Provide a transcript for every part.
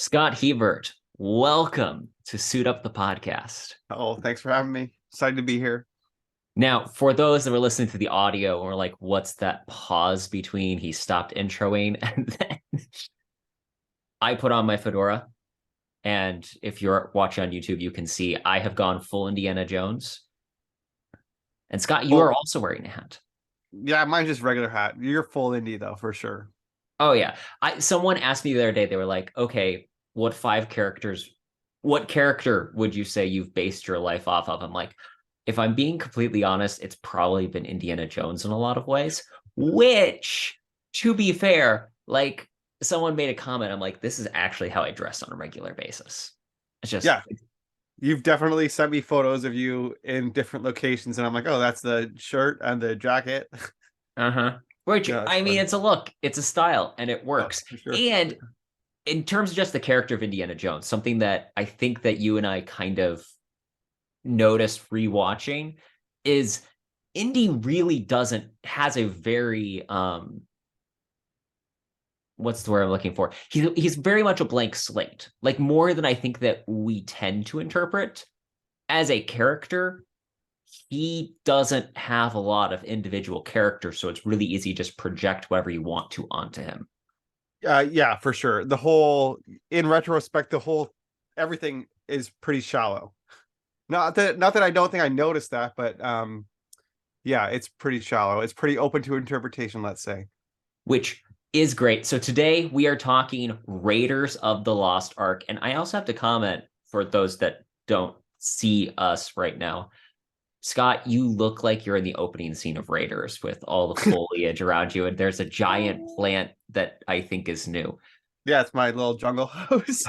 Scott Hebert, welcome to Suit Up the Podcast. Oh, thanks for having me. Excited to be here. Now, for those that were listening to the audio and were like, what's that pause between he stopped introing and then I put on my fedora. And if you're watching on YouTube, you can see I have gone full Indiana Jones. And Scott, you Oh, are also wearing a hat. yeah, mine's just regular hat. You're full indie though, for sure. Oh yeah. Someone asked me the other day, they were like, okay, what character would you say you've based your life off of? I'm like, if I'm being completely honest, it's probably been Indiana Jones in a lot of ways, which, to be fair, like someone made a comment. I'm like, this is actually how I dress on a regular basis. It's just, Yeah, you've definitely sent me photos of you in different locations, and I'm like, oh, that's the shirt and the jacket. uh-huh. Which, Yeah, that's I mean, funny. it's a look, it's a style, and it Oh, works. for sure. And in terms of just the character of Indiana Jones, something that I think that you and I kind of noticed rewatching is Indy really doesn't has a very what's the word I'm looking for? He's very much a blank slate, like more than I think that we tend to interpret as a character. He doesn't have a lot of individual character, so it's really easy to just project whatever you want to onto him. Yeah, for sure. The whole, in retrospect, the whole everything is pretty shallow. Not that I don't think I noticed that, but yeah, it's pretty shallow. It's pretty open to interpretation, let's say. Which is great. So today we are talking Raiders of the Lost Ark. And I also have to comment for those that don't see us right now. Scott, you look like you're in the opening scene of Raiders with all the foliage around you, and there's a giant plant that I think is new. Yeah, it's my little jungle house.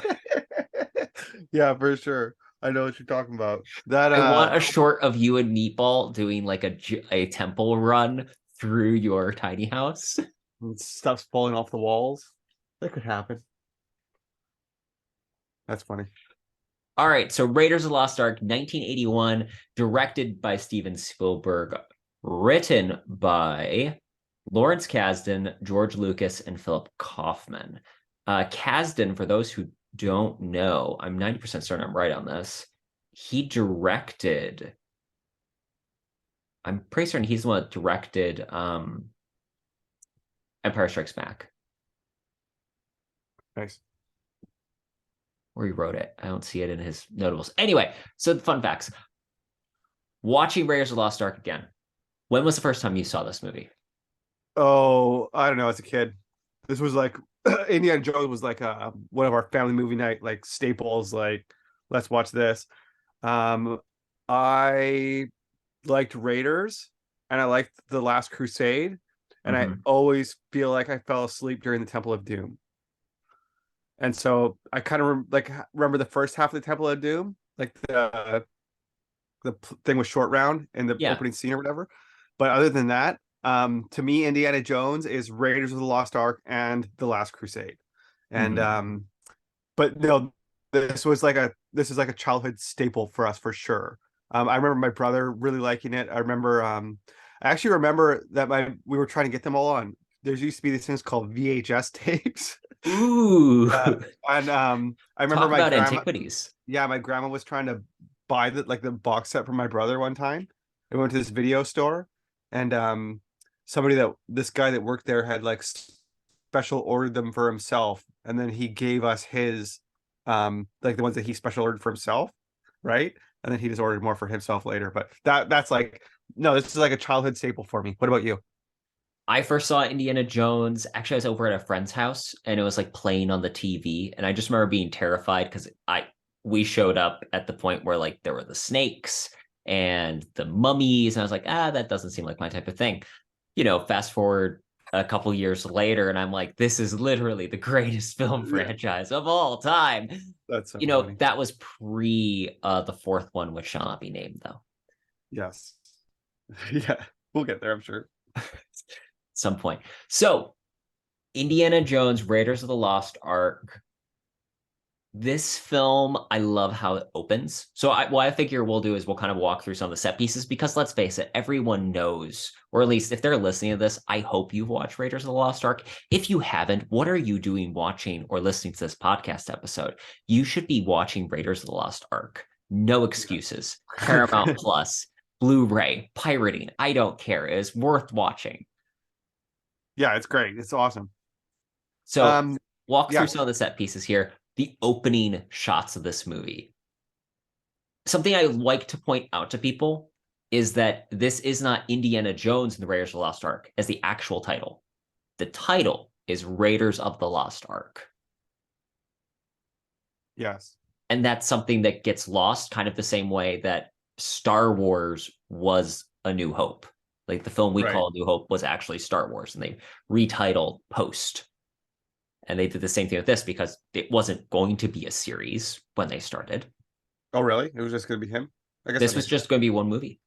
Yeah, for sure. I know what you're talking about. That I want a short of you and Meatball doing like a temple run through your tiny house. stuff's falling off the walls. That could happen. That's funny. All right, so Raiders of the Lost Ark, 1981, directed by Steven Spielberg, written by Lawrence Kasdan, George Lucas, and Philip Kaufman. Kasdan, for those who don't know, I'm 90% certain I'm right on this. He directed, I'm pretty certain he's the one that directed Empire Strikes Back, Nice. or he wrote it. I don't see it in his notables. Anyway, so the fun facts. Watching Raiders of the Lost Ark again. When was the first time you saw this movie? Oh, I don't know. As a kid, this was like Indiana Jones was like one of our family movie night like staples. Like, let's watch this. I liked Raiders, and I liked The Last Crusade, and I Mm-hmm. always feel like I fell asleep during the Temple of Doom. And so I kind of remember the first half of the Temple of Doom, like the thing with Short Round in the Yeah. opening scene or whatever. But other than that, to me, Indiana Jones is Raiders of the Lost Ark and The Last Crusade. And Mm-hmm. but no, this is like a childhood staple for us for sure. I remember my brother really liking it. I actually remember that my we were trying to get them all on. There's used to be these things called VHS tapes. Ooh, And I remember talk my about grandma, antiquities. yeah, my grandma was trying to buy the box set for my brother one time. We went to this video store, and this guy that worked there had like special ordered them for himself, and then he gave us his like the ones that he special ordered for himself, right? And then he just ordered more for himself later. But that's like, no, this is like a childhood staple for me. What about you? I first saw Indiana Jones. Actually, I was over at a friend's house and it was like playing on the TV. And I just remember being terrified because we showed up at the point where like there were the snakes and the mummies. And I was like, that doesn't seem like my type of thing. Fast forward a couple years later, and I'm like, this is literally the greatest film Yeah, franchise of all time. that's so funny. That was pre the fourth one, which shall not be named though. Yes. Yeah, we'll get there, I'm sure. Some point. So Indiana Jones, Raiders of the Lost Ark. This film, I love how it opens. So what I figure we'll do is we'll kind of walk through some of the set pieces because let's face it, everyone knows, or at least if they're listening to this, I hope you've watched Raiders of the Lost Ark. If you haven't, what are you doing watching or listening to this podcast episode? You should be watching Raiders of the Lost Ark. No excuses. Paramount Yeah. Plus, Blu-ray, pirating. I don't care. It is worth watching. Yeah, it's great. It's awesome. So Um, walk through yeah, some of the set pieces here. The opening shots of this movie. Something I like to point out to people is that this is not Indiana Jones and the Raiders of the Lost Ark as the actual title. The title is Raiders of the Lost Ark. yes, And that's something that gets lost kind of the same way that Star Wars was A New Hope. Like the film we right. call A New Hope was actually Star Wars, and they retitled Post. And they did the same thing with this because it wasn't going to be a series when they started. Oh, really? It was just going to be him? I guess that This was makes sense. just going to be one movie.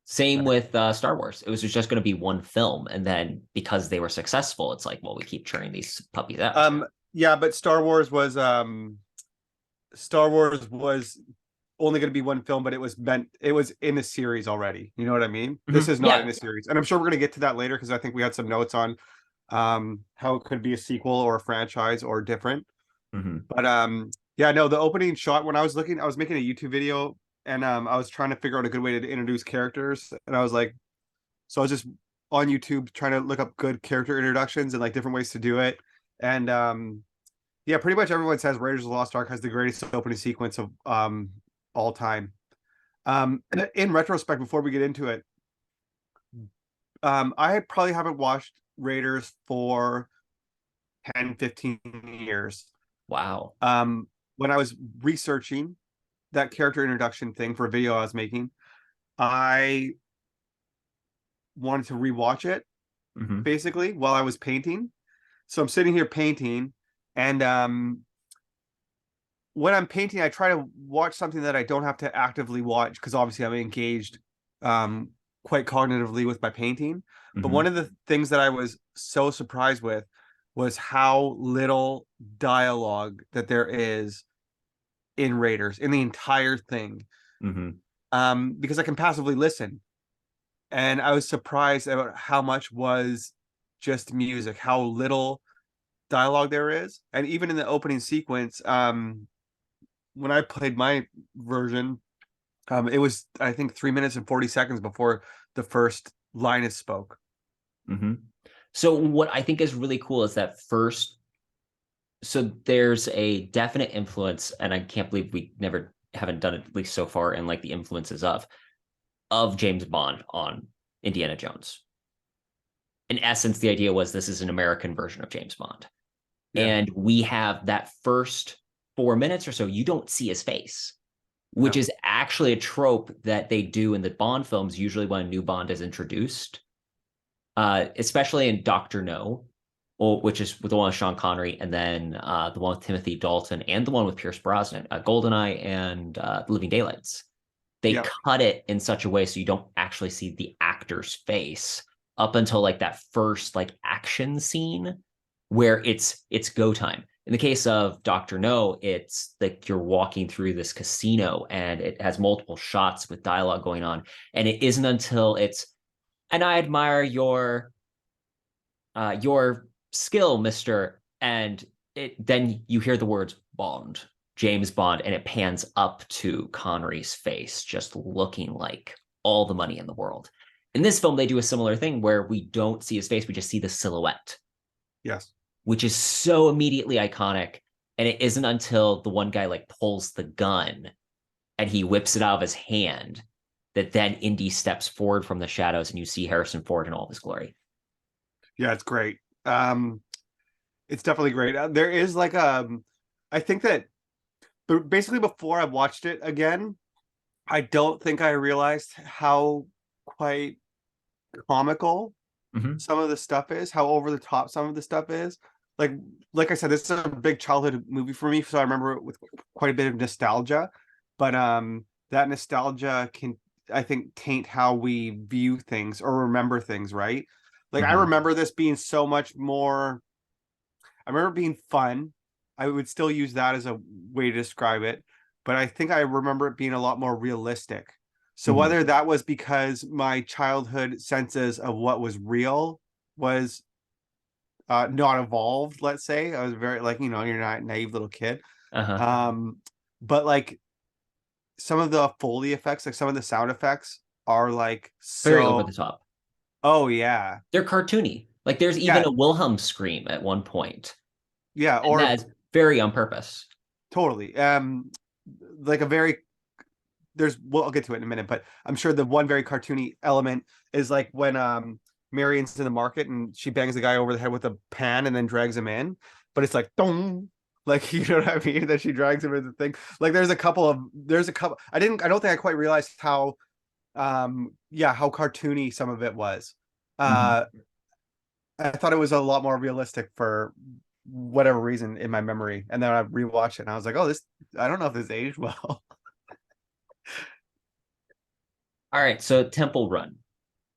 Same Right. with Star Wars. It was just going to be one film, and then because they were successful, it's like, well, we keep churning these puppies out. Yeah, but Star Wars was only going to be one film, but it was in a series already. You know what I mean? This is not Yeah. in a series, and I'm sure we're going to get to that later because I think we had some notes on how it could be a sequel or a franchise or different. Hmm. But yeah, no, the opening shot when I was making a YouTube video and I was trying to figure out a good way to introduce characters, and I was like, so I was just on YouTube trying to look up good character introductions and like different ways to do it, and yeah, pretty much everyone says Raiders of the Lost Ark has the greatest opening sequence of all time. In retrospect, before we get into it, I probably haven't watched Raiders for 10, 15 years. Wow. When I was researching that character introduction thing for a video I was making, I wanted to rewatch it Hmm. basically while I was painting. So I'm sitting here painting, and when I'm painting, I try to watch something that I don't have to actively watch because obviously I'm engaged um, quite cognitively with my painting. But Hmm. one of the things that I was so surprised with was how little dialogue that there is in Raiders in the entire thing. Hmm. Because I can passively listen, and I was surprised about how much was just music, how little dialogue there is, and even in the opening sequence, when I played my version, it was I think 3 minutes and 40 seconds before the first line is spoke. Hmm. So what I think is really cool is that first, so there's a definite influence, and I can't believe we never haven't done it at least so far, and like the influences of James Bond on Indiana Jones. In essence, the idea was this is an American version of James Bond. Yeah, And we have that first 4 minutes or so, you don't see his face, which no, is actually a trope that they do in the Bond films, usually when a new Bond is introduced, especially in Doctor No, which is with the one with Sean Connery, and then the one with Timothy Dalton, and the one with Pierce Brosnan, Goldeneye and The Living Daylights. They yeah, cut it in such a way so you don't actually see the actor's face up until like that first like action scene where it's go time. In the case of Dr. No, it's like you're walking through this casino and it has multiple shots with dialogue going on. And it isn't until it's, and I admire your skill, Mister. And then you hear the words Bond, James Bond, and it pans up to Connery's face, just looking like all the money in the world. In this film, they do a similar thing where we don't see his face, we just see the silhouette, yes, which is so immediately iconic. And it isn't until the one guy like pulls the gun and he whips it out of his hand that then Indy steps forward from the shadows and you see Harrison Ford in all of his glory. yeah, it's great. It's definitely great. There is like I think that, but basically before I watched it again, I don't think I realized how quite comical Mm-hmm. some of the stuff is, how over the top some of the stuff is. Like like I said, this is a big childhood movie for me, so I remember it with quite a bit of nostalgia. But that nostalgia can, I think, taint how we view things or remember things, right? Like I Mm-hmm. remember this being so much more. I remember it being fun. I would still use that as a way to describe it, but I think I remember it being a lot more realistic. So Mhm. whether that was because my childhood senses of what was real was not evolved, let's say. I was very like, you're not a naive little kid. Uh-huh. Um, but like some of the Foley effects, like some of the sound effects are like Very over so, the top. oh yeah. They're cartoony. Like there's even Yeah, a Wilhelm scream at one point, yeah, and or that is very on purpose. totally. Like a very I'll get to it in a minute, but I'm sure the one very cartoony element is like when Marion's in the market and she bangs the guy over the head with a pan and then drags him in, but it's like dong, like you know what I mean? That she drags him into the thing. Like there's a couple. I don't think I quite realized how yeah, how cartoony some of it was. Mhm. Uh I thought it was a lot more realistic for whatever reason in my memory. And then I rewatched it and I was like, oh, this I don't know if this aged well. All right, so Temple Run,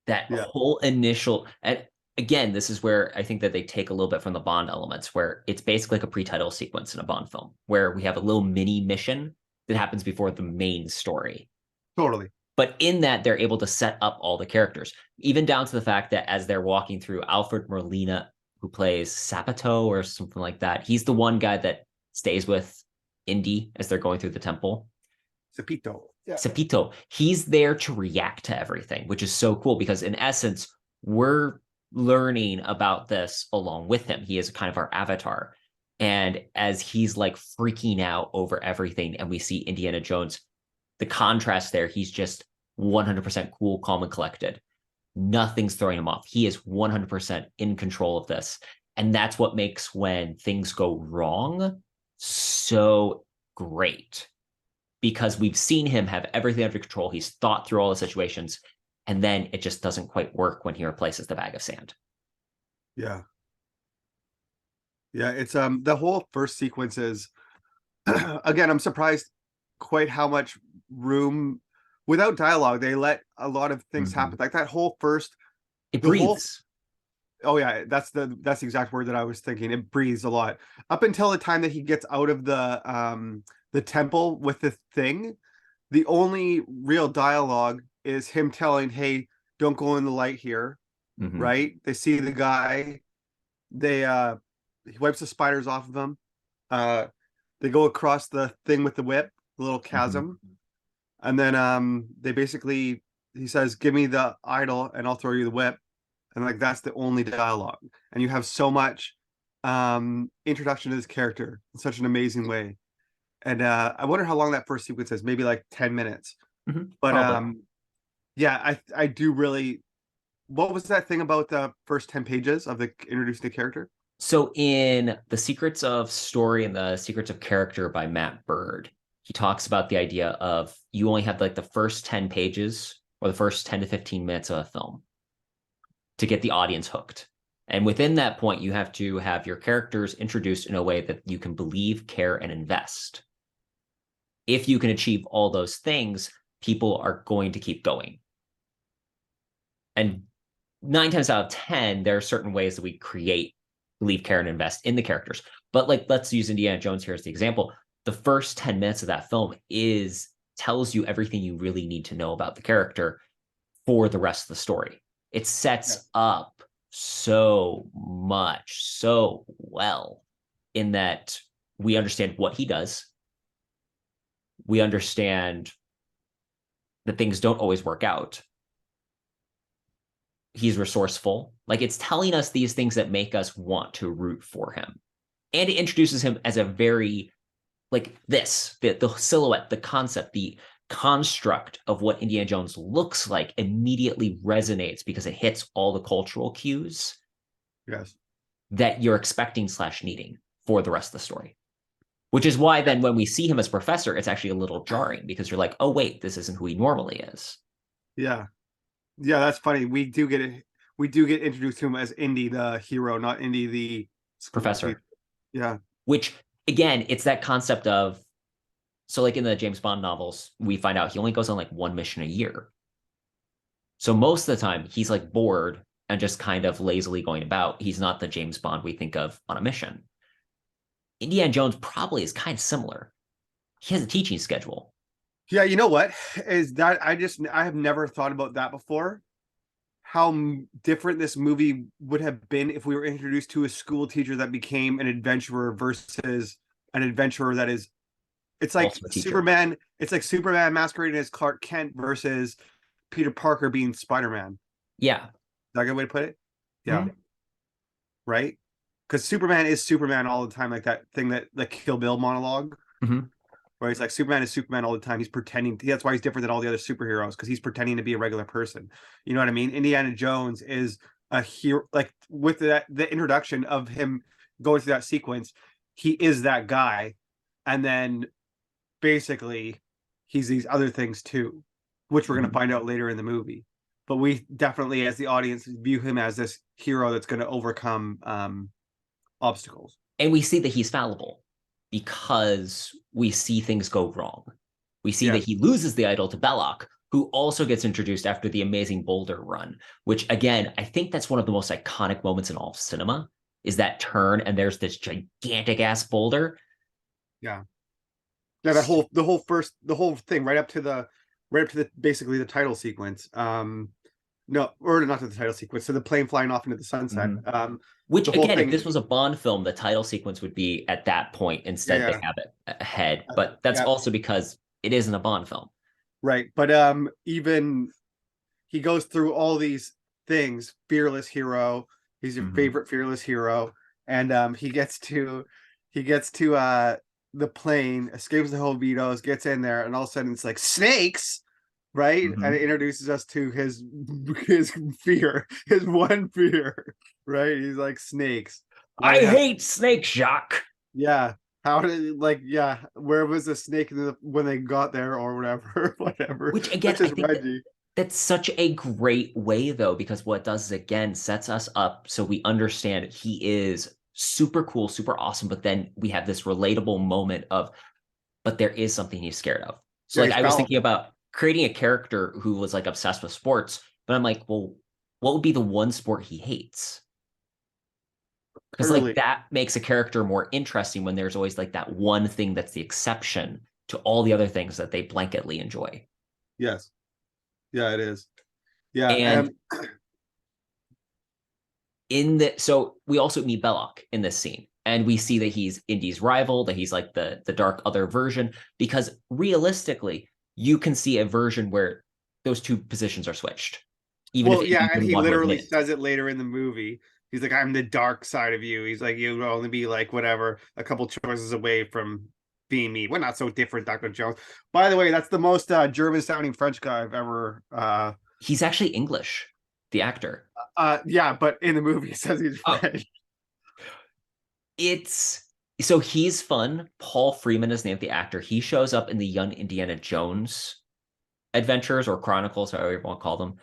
that Yeah, whole initial, and again, this is where I think that they take a little bit from the Bond elements, where it's basically like a pre-title sequence in a Bond film, where we have a little mini mission that happens before the main story. totally. But in that, they're able to set up all the characters, even down to the fact that as they're walking through, Alfred Molina, who plays Sapato or something like that, he's the one guy that stays with Indy as they're going through the temple. Cepito. Yeah. Sapito, he's there to react to everything, which is so cool because in essence, we're learning about this along with him. He is kind of our avatar. And as he's like freaking out over everything, and we see Indiana Jones, the contrast there, he's just 100% cool, calm, and collected. Nothing's throwing him off. He is 100% in control of this. And that's what makes when things go wrong so great because we've seen him have everything under control. He's thought through all the situations, and then it just doesn't quite work when he replaces the bag of sand. Yeah. Yeah, it's the whole first sequence is again, I'm surprised quite how much room without dialogue they let a lot of things Mm-hmm. happen. Like that whole first It the whole breathes. oh yeah, that's the exact word that I was thinking. It breathes a lot. Up until the time that he gets out of the temple with the thing, the only real dialogue is him telling, "Hey, don't go in the light here." Mm-hmm. Right? They see the guy, they he wipes the spiders off of him. Uh they go across the thing with the whip, the little Mm-hmm. chasm, and then they basically he says, "Give me the idol and I'll throw you the whip." And like that's the only dialogue. And you have so much introduction to this character in such an amazing way. And I wonder how long that first sequence is, maybe like 10 minutes. Mm-hmm. But Probably. yeah, I do really what was that thing about the first 10 pages of the introducing the character? So in The Secrets of Story and the Secrets of Character by Matt Bird, he talks about the idea of you only have like the first 10 pages or the first 10 to 15 minutes of a film to get the audience hooked. And within that point, you have to have your characters introduced in a way that you can believe, care, and invest. If you can achieve all those things, people are going to keep going. And 9 times out of 10, there are certain ways that we create, believe, care, and invest in the characters. But like, let's use Indiana Jones here as the example. The first 10 minutes of that film tells you everything you really need to know about the character for the rest of the story. It Yeah. sets up so much, so well in that we understand what he does. We understand that things don't always work out. He's resourceful. Like it's telling us these things that make us want to root for him. And it introduces him as a very like the silhouette, the concept, the construct of what Indiana Jones looks like immediately resonates because it hits all the cultural cues Yes. that you're expecting slash needing for the rest of the story. Which is why Yeah. then when we see him as professor, it's actually a little jarring because you're like, oh wait, this isn't who he normally is. Yeah. Yeah, that's funny. We do get introduced to him as Indy the hero, not Indy the school teacher. Professor. Yeah. Which again, it's that concept of so like in the James Bond novels, we find out he only goes on like one mission a year. So most of the time he's like bored and just kind of lazily going about. He's not the James Bond we think of on a mission. Indiana Jones probably is kind of similar. He has a teaching schedule. Yeah, you know what? Is that I have never thought about that before. How different this movie would have been if we were introduced to a school teacher that became an adventurer versus an adventurer that is it's like Also a teacher. Superman, it's like Superman masquerading as Clark Kent versus Peter Parker being Spider-Man. Is Yeah. that a good way to put it? Yeah, Mhm. right? Because Superman is Superman all the time, like that thing that the Kill Bill monologue, Mhm. where he's like Superman is Superman all the time. He's pretending. That's why he's different than all the other superheroes because he's pretending to be a regular person. You know what I mean? Indiana Jones is a hero. Like with the introduction of him going through that sequence, he is that guy, and then basically he's these other things too, which we're going to Mhm. find out later in the movie. But we definitely, as the audience, view him as this hero that's going to overcome obstacles. And we see that he's fallible because we see things go wrong. We see that Yes. he loses the idol to Belloc, who also gets introduced after the amazing Boulder run, which again, I think that's one of the most iconic moments in all of cinema is that turn and there's this gigantic ass boulder. Yeah. Yeah, that whole the whole thing right up to the basically the title sequence. No, or not to the title sequence, so the plane flying off into the sunset. Mhm. Which The whole again, if thing, this was a Bond film, the title sequence would be at that point. yeah, Instead, they yeah, have it ahead. But that's yeah, also because it isn't a Bond film. right. But even he goes through all these things, fearless hero, he's your Mhm. favorite fearless hero, and he gets to the plane, escapes the Hovitos, gets in there, and all of a sudden it's like snakes, right? And it Mhm. introduces us to his fear, his one fear, right? He's like snakes. Why I do you have hate Snake Shock. yeah. How did like yeah, where was the snake when they got there or whatever, whatever. Which again, That's I just think that Reggie. that's such a great way though, because what it does is again sets us up so we understand he is super cool, super awesome, but then we have this relatable moment of, but there is something he's scared of. So Yeah, like he's I was thinking fallible. about creating a character who was like obsessed with sports, but I'm like, well, what would be the one sport he hates? Because like Totally. that makes a character more interesting when there's always like that one thing that's the exception to all the other things that they blanketly enjoy. Yes. Yeah, it is. Yeah. And in the so we also meet Belloc in this scene. And we see that he's Indy's rival, that he's like the dark other version, because realistically, you can see a version where those two positions are switched, even if Well, yeah, Indy and wouldn't he want to literally admit it. says it later in the movie. He's like, I'm the dark side of you. He's like, you'll only be like whatever, a couple choices away from being me. We're not so different, Dr. Jones. By the way, that's the most German sounding French guy I've ever He's actually English, the actor. yeah, but in the movie it says he's Oh, French. it's so he's fun. Paul Freeman is named the actor. He shows up in the Young Indiana Jones adventures or chronicles, however you want to call them,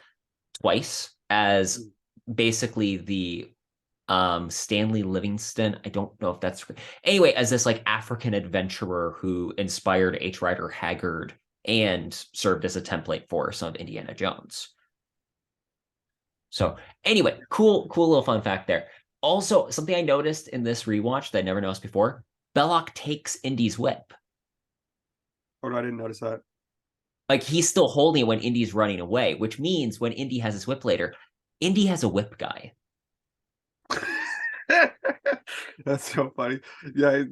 twice as basically the Stanley Livingston. I don't know if that's anyway, as this like African adventurer who inspired H. Rider Haggard and served as a template for some of Indiana Jones. So anyway, cool little fun fact there. Also, something I noticed in this rewatch that I never noticed before, Belloc takes Indy's whip. Oh no, I didn't notice that. Like he's still holding it when Indy's running away, which means when Indy has his whip later, Indy has a whip guy. That's so funny. Yeah,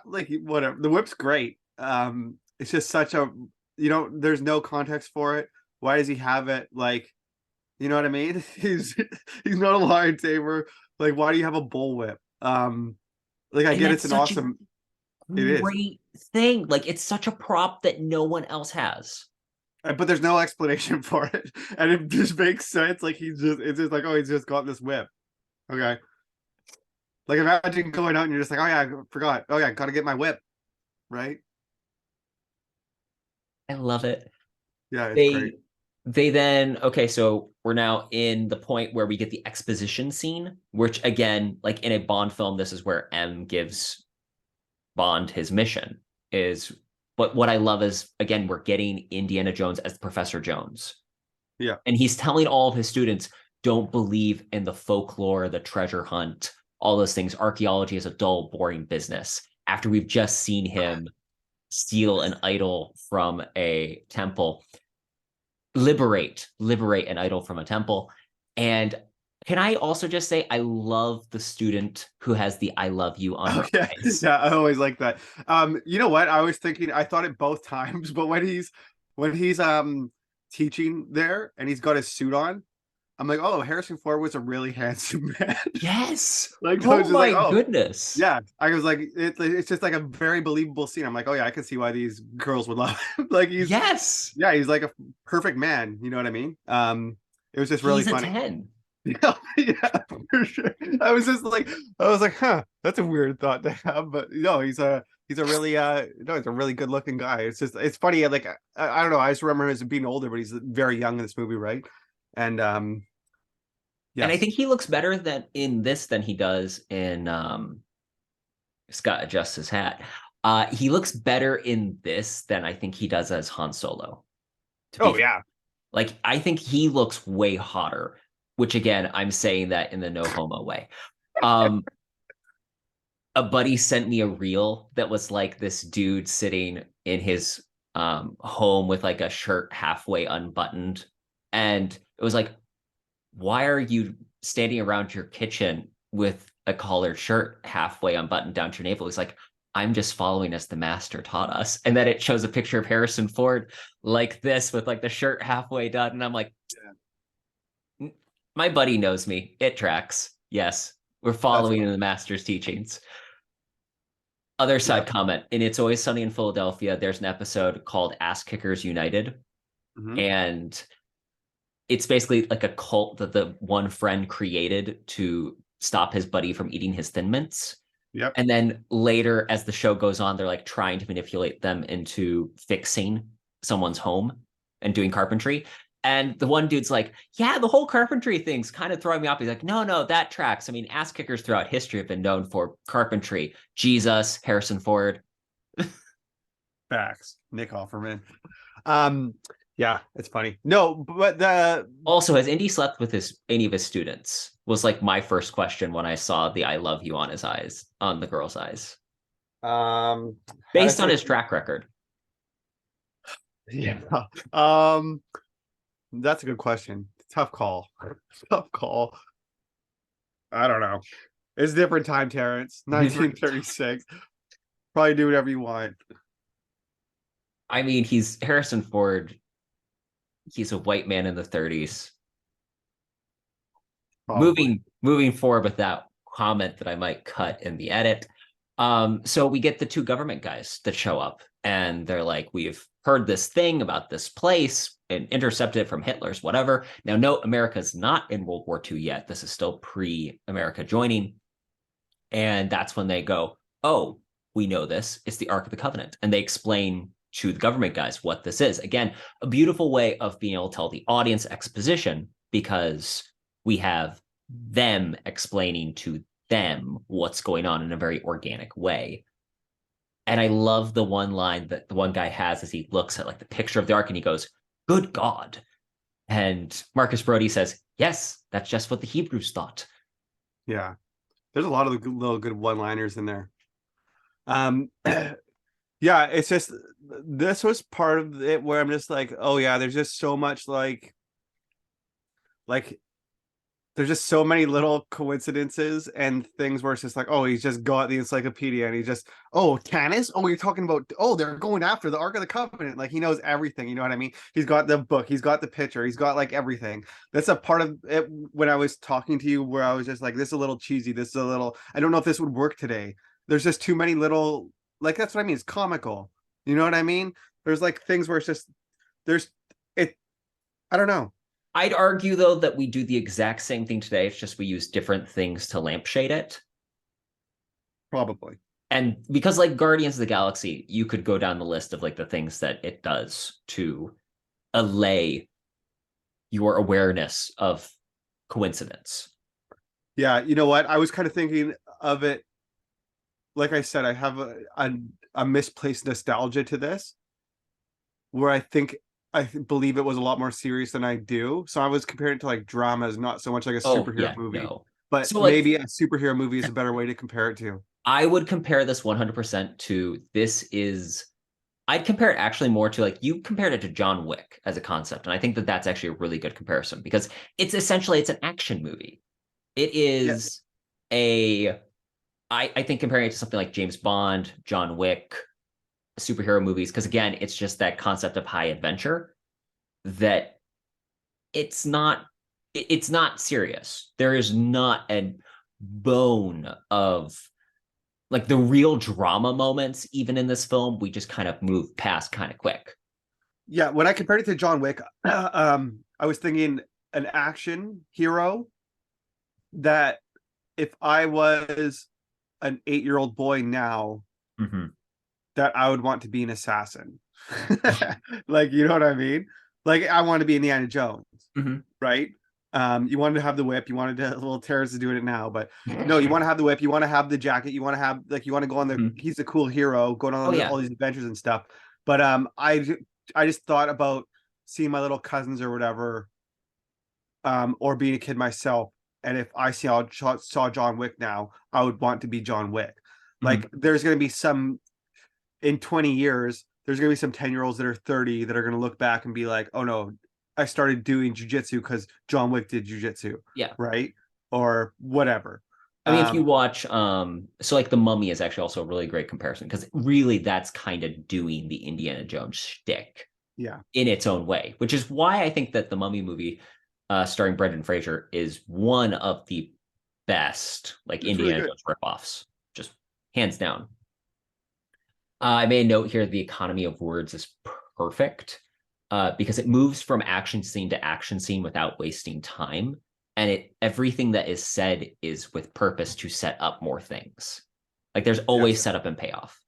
like whatever. The whip's great. It's just such a there's no context for it. Why does he have it? Like, you know what I mean? He's not a lion tamer. Like, why do you have a bullwhip? Like I And get that's it's an such a awesome. It is, great thing. Like it's such a prop that no one else has. but there's no explanation for it, and it just makes sense. Like it's just like, oh, he's just got this whip. Okay, like imagine going out and you're just like, oh yeah, I forgot. Oh yeah, gotta get my whip. Right? I love it. Yeah, it's great. They they then okay, so we're now in the point where we get the exposition scene, which again, like in a Bond film, this is where M gives Bond his mission is but what I love is again, we're getting Indiana Jones as Professor Jones. Yeah. And he's telling all of his students, don't believe in the folklore, the treasure hunt, all those things. Archaeology is a dull, boring business. after we've just seen him steal an idol from a temple, liberate an idol from a temple. And can I also just say I love the student who has the I love you on Oh her yeah, eyes. yeah, I always like that. You know what? I was thinking, I thought it both times, but when he's teaching there and he's got his suit on, I'm like, oh, Harrison Ford was a really handsome man. Yes. Like I was Oh just like, my oh goodness. yeah. I was like, it's just like a very believable scene. I'm like, oh yeah, I can see why these girls would love him. Like Yes. he's like a perfect man. You know what I mean? It was just really He's a funny. 10. Yeah, yeah, for sure. I was like, huh, that's a weird thought to have, but no, he's a really no, he's a really good looking guy. It's just it's funny, like I don't know, I just remember him as being older, but he's very young in this movie, right? And And I yes. think he looks better than in this than he does in Scott adjusts his hat. He looks better in this than I think he does as Han Solo. To be Oh fair. yeah. Like I think he looks way hotter, which again, I'm saying that in the no homo way. Um, a buddy sent me a reel that was like this dude sitting in his home with like a shirt halfway unbuttoned. And it was like, why are you standing around your kitchen with a collared shirt halfway unbuttoned down to your navel? He's like, I'm just following as the master taught us. And then it shows a picture of Harrison Ford like this with like the shirt halfway done. And I'm like, my buddy knows me. It tracks. Yes, we're That's following in funny. the master's teachings. Other Yeah. side comment in It's Always Sunny in Philadelphia, there's an episode called Ass Kickers United. Hmm. And it's basically like a cult that the one friend created to stop his buddy from eating his Thin Mints. Yep. And then later, as the show goes on, they're like trying to manipulate them into fixing someone's home and doing carpentry. And the one dude's like, yeah, the whole carpentry thing's kind of throwing me off. He's like, no, no, that tracks. I mean, ass kickers throughout history have been known for carpentry. Jesus, Harrison Ford. Facts. Nick Offerman. Um, yeah, it's funny. No, but the Also, has Indy slept with his any of his students? Was like my first question when I saw the I love you on his eyes, on the girl's eyes, had a based on quick his track record. yeah. Um, that's a good question. Tough call. Tough call. I don't know. It's a different time, Terrence. Different. 1936. Probably do whatever you want. I mean, he's Harrison Ford. He's a white man in the 30s. Probably. Moving forward with that comment that I might cut in the edit. So we get the two government guys that show up and they're like, we've heard this thing about this place and intercepted it from Hitler's whatever. Now, note America's not in World War II yet. This is still pre-America joining. And that's when they go, oh, we know this. It's the Ark of the Covenant. And they explain to the government guys what this is. Again, a beautiful way of being able to tell the audience exposition because we have them explaining to them what's going on in a very organic way. And I love the one line that the one guy has as he looks at like the picture of the ark and he goes, good God. And Marcus Brody says, yes, that's just what the Hebrews thought. Yeah. There's a lot of little good one-liners in there. Um, yeah, it's just this was part of it where I'm just like, oh yeah, there's just so much like there's just so many little coincidences and things where it's just like, oh, he's just got the encyclopedia and he just, oh, Tanis, oh, you're talking about, oh, they're going after the Ark of the Covenant. Like he knows everything, you know what I mean? He's got the book, he's got the picture, he's got like everything. That's a part of it when I was talking to you where I was just like, this is a little cheesy, this is a little, I don't know if this would work today. There's just too many little, like that's what I mean. It's comical. You know what I mean? There's like things where it's just there's it. I don't know. I'd argue though that we do the exact same thing today. It's just we use different things to lampshade it. Probably. And because like Guardians of the Galaxy, you could go down the list of like the things that it does to allay your awareness of coincidence. Yeah, you know what? I was kind of thinking of it. Like I said, I have a misplaced nostalgia to this, where I believe it was a lot more serious than I do. So I was comparing it to like dramas, not so much like a Oh superhero yeah, movie. no. But So like maybe a superhero movie is a better way to compare it to. I would compare this 100% to this is I'd compare it actually more to like you compared it to John Wick as a concept, and I think that that's actually a really good comparison because it's essentially it's an action movie. It Yeah, is a I think comparing it to something like James Bond, John Wick, superhero movies, because again, it's just that concept of high adventure that it's not it's not serious. There is not a bone of like the real drama moments, even in this film, we just kind of move past kind of quick. yeah. When I compared it to John Wick, I was thinking an action hero that if I was an 8-year-old boy now, Mm-hmm. that I would want to be an assassin. Like, you know what I mean? Like, I want to be Indiana Jones, Mm-hmm. right? You wanted to have the whip, you wanted to little terrorists doing it now, but no, you want to have the whip, you want to have the jacket, you want to have like you want to go on the Mm-hmm. he's the cool hero going Oh on all yeah. these adventures and stuff. But I just thought about seeing my little cousins or whatever, or being a kid myself. And if I saw John Wick now, I would want to be John Wick. Mm-hmm. Like, there's going to be some in 20 years, there's going to be some 10-year-olds that are 30 that are going to look back and be like, oh no, I started doing jujitsu because John Wick did jujitsu, Yeah. right? Or whatever. I mean, if you Um, watch, so like The Mummy is actually also a really great comparison because really that's kind of doing the Indiana Jones shtick yeah, in its own way, which is why I think that the Mummy movie, starring Brendan Fraser, is one of the best like it's really Indiana good. Jones ripoffs, just hands down. I made a note here: the economy of words is perfect because it moves from action scene to action scene without wasting time, and it everything that is said is with purpose to set up more things. Like there's always Yes. setup and payoff.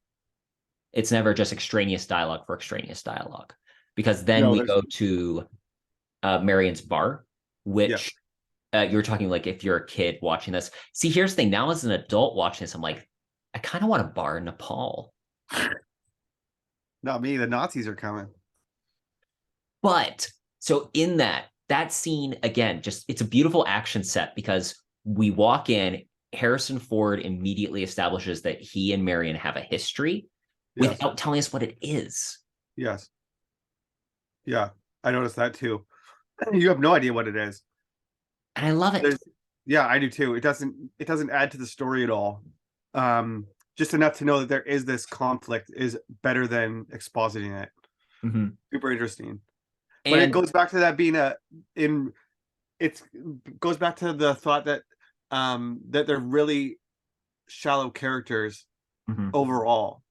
It's never just extraneous dialogue for extraneous dialogue, because then No, we there's go to Marion's bar, yeah. which you're talking like if you're a kid watching this. See, here's the thing. Now as an adult watching this, I'm like, I kind of want a bar in Nepal. Not me. The Nazis are coming. But so in that scene again, just it's a beautiful action set because we walk in, Harrison Ford immediately establishes that he and Marion have a history Yes. without telling us what it is. Yes. Yeah. I noticed that too. You have no idea what it is. And I love it. There's yeah, I do too. It doesn't add to the story at all. Um, just enough to know that there is this conflict is better than expositing it. Mhm. Super interesting. But it And goes back to that being a in it's goes back to the thought that that they're really shallow characters mhm, overall.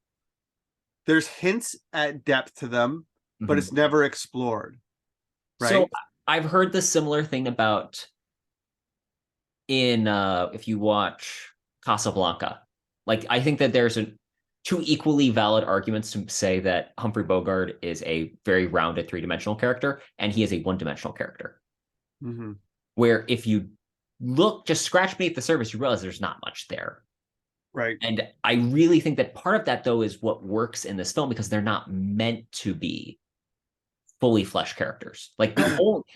There's hints at depth to them, but mhm. it's never explored, So right? I've heard the similar thing about in if you watch Casablanca. Like I think that there's two equally valid arguments to say that Humphrey Bogart is a very rounded three-dimensional character and he is a one-dimensional character. Mm-hmm. Where if you look, just scratch beneath the surface, you realize there's not much there. Right. And I really think that part of that though is what works in this film because they're not meant to be fully fleshed characters. Like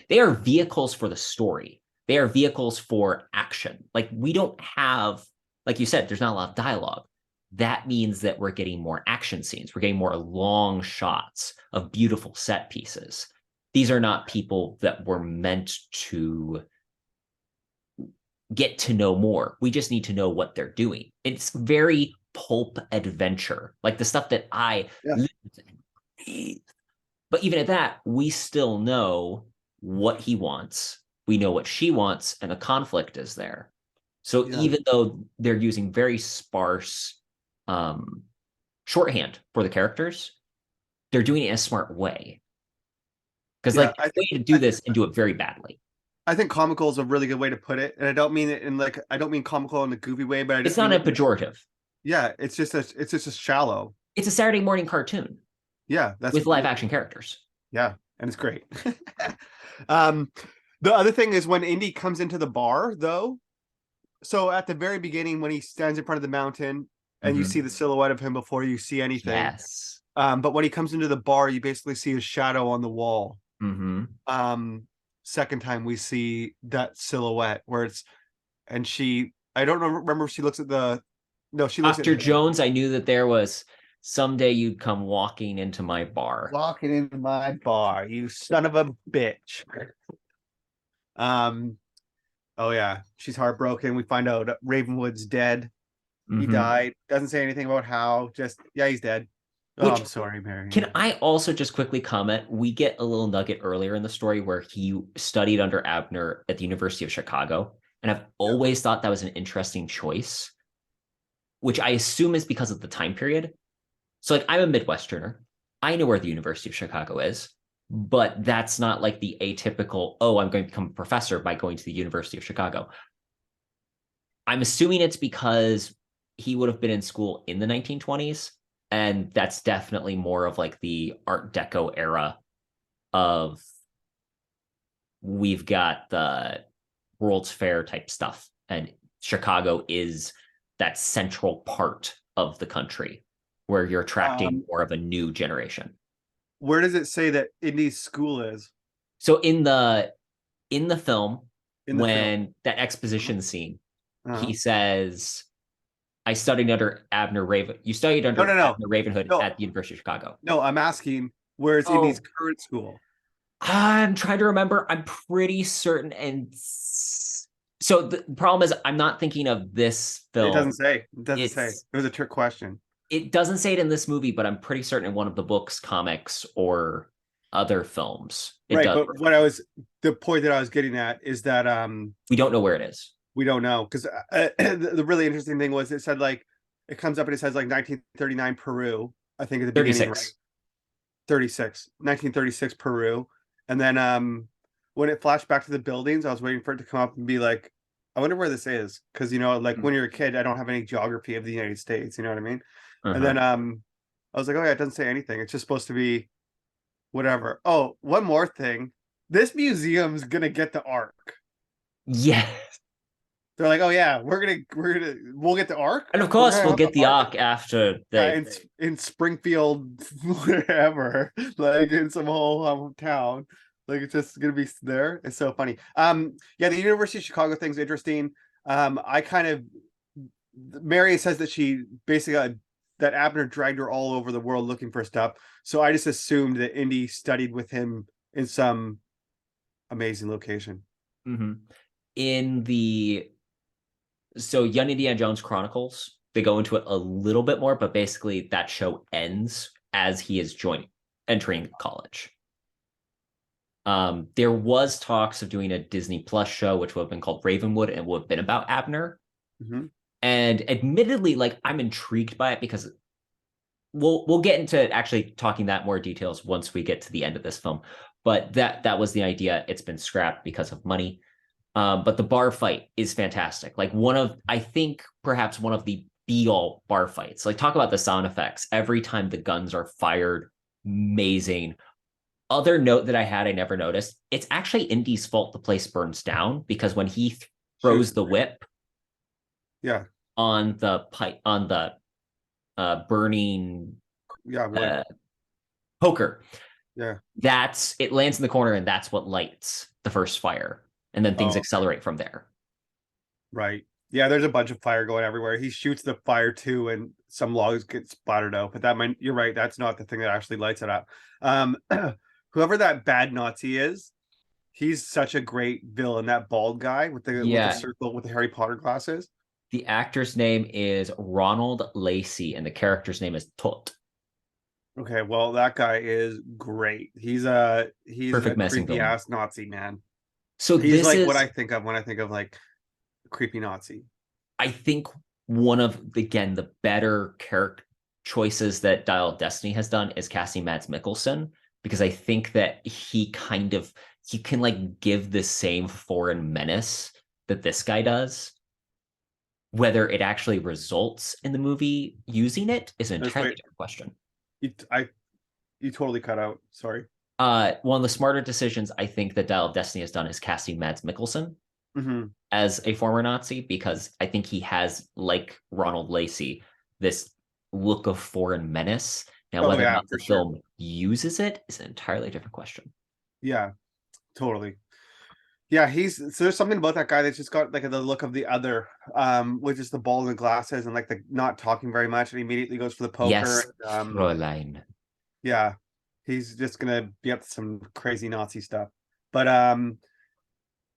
they are vehicles for the story. They are vehicles for action. Like we don't have, like you said, there's not a lot of dialogue. That means that we're getting more action scenes. We're getting more long shots of beautiful set pieces. These are not people that were meant to get to know more. We just need to know what they're doing. It's very pulp adventure, like the stuff that I Yeah. live and breathe. But even at that, we still know what he wants. We know what she wants, and the conflict is there. So Yeah. even though they're using very sparse um, shorthand for the characters, they're doing it in a smart way. Because Yeah. like there's a way to do this and do it very badly. I think comical is a really good way to put it, and I don't mean it in like I don't mean comical in a goofy way, but I It's just not mean a it. pejorative. Yeah, it's just a shallow. It's a Saturday morning cartoon Yeah, that's with live action characters. yeah, and it's great. um, the other thing is when Indy comes into the bar, though. So at the very beginning, when he stands in front of the mountain, and you see Mm-hmm. the silhouette of him before you see anything. Yes. But when he comes into the bar, you basically see his shadow on the wall. Mm-hmm. Um, Second time we see that silhouette where it's and she I don't remember if she looks at No, she looks at Dr. him. Jones, I knew that there was someday you'd come walking into my bar. Walking into my bar, you son of a bitch. Um, oh yeah, she's heartbroken. We find out Ravenwood's dead. He Mm-hmm. died. Doesn't say anything about how. Just yeah, he's dead. Oh, Which I'm sorry, can Marion. I also just quickly comment? We get a little nugget earlier in the story where he studied under Abner at the University of Chicago. And I've Yeah. always thought that was an interesting choice, which I assume is because of the time period. So, like, I'm a Midwesterner. I know where the University of Chicago is, but that's not like the atypical, oh, I'm going to become a professor by going to the University of Chicago. I'm assuming it's because he would have been in school in the 1920s, and that's definitely more of like the Art Deco era of we've got the World's Fair type stuff, and Chicago is that central part of the country where you're attracting Um, more of a new generation. where does it say that Indy's school is So in the film, in the film? when that exposition scene, Uh-huh. he says, "I studied under Abner Raven. You studied No, no, under no, Abner Ravenhood no, at the University of Chicago." no. I'm asking where's Indy's Oh, current school? I'm trying to remember. I'm pretty certain, and so the problem is, I'm not thinking of this It doesn't film. say. It doesn't say. It's It was a trick question. it doesn't say it in this movie, but I'm pretty certain in one of the books, comics, or other films, it Right, does but refer to it. the point that I was getting at is that We don't know where it is. we don't know because the really interesting thing was it said like it comes up and it says like 1939 Peru, I think at the beginning, right? 36. 1936 Peru, and then when it flashed back to the buildings, I was waiting for it to come up and be like, I wonder where this is because like when you're a kid, I don't have any geography of the United States, you know what I mean? And Uh-huh. then I was like, oh yeah, it doesn't say anything. It's just supposed to be whatever. Oh, one more thing. This museum's gonna get the Ark. Yeah. They're like, oh yeah, we'll get the Ark. And of We're course, gonna we'll have the get the Ark. Ark after Yeah, they. in Springfield, wherever, like in some whole town. Like it's just gonna be there. It's so funny. Yeah, the University of Chicago thing's interesting. I kind of Mary says that she basically that Abner dragged her all over the world looking for stuff. So I just assumed that Indy studied with him in some amazing location. Mhm. In the Young Indiana Jones Chronicles, they go into it a little bit more, but basically that show ends as he is entering college. There was talks of doing a Disney Plus show, which would have been called Ravenwood, and would have been about Abner. Mm-hmm. And admittedly, like, I'm intrigued by it because we'll get into actually talking that more details once we get to the end of this film. But that was the idea. It's been scrapped because of money. But the bar fight is fantastic. Like, I think perhaps one of the be all bar fights. Like, talk about the sound effects. Every time the guns are fired, amazing. Other note that I had, I never noticed. It's actually Indy's fault the place burns down because when he Shoots throws the the thing. whip Yeah, on the pipe on the burning yeah, wood. uh, poker, Yeah. that's it lands in the corner and that's what lights the first fire, and then things Oh, okay. accelerate from there. Right. Yeah, there's a bunch of fire going everywhere. He shoots the fire too, and some logs get splattered out. But you're right. That's not the thing that actually lights it up. Um, whoever that bad Nazi is, he's such a great villain. That bald guy with the Yeah, circle with the Harry Potter glasses. the actor's name is Ronald Lacey, and the character's name is Tot. Okay, well that guy is great. He's a Perfect messing creepy villain. ass Nazi man. So He's this like what I is, think of when I think of like creepy Nazi. I think, one of again the better character choices that Dial of Destiny has done is casting Mads Mikkelsen, because I think that he can like give the same foreign menace that this guy does. Whether it actually results in the movie using it is an Just entirely wait, different question. I you totally cut out. Sorry. One of the smarter decisions I think that Dial of Destiny has done is casting Mads Mikkelsen Hmm. as a former Nazi, because I think he has, like Ronald Lacey, this look of foreign menace. Now, Oh whether or yeah, not for the sure. film uses it is an entirely different question. Yeah, totally. Yeah, he's so there's something about that guy that's just got like the look of the other, with just the ball and glasses and like the not talking very much, and he immediately goes for the poker. Yes, And, Fräulein. yeah, he's just gonna be up to some crazy Nazi stuff. But and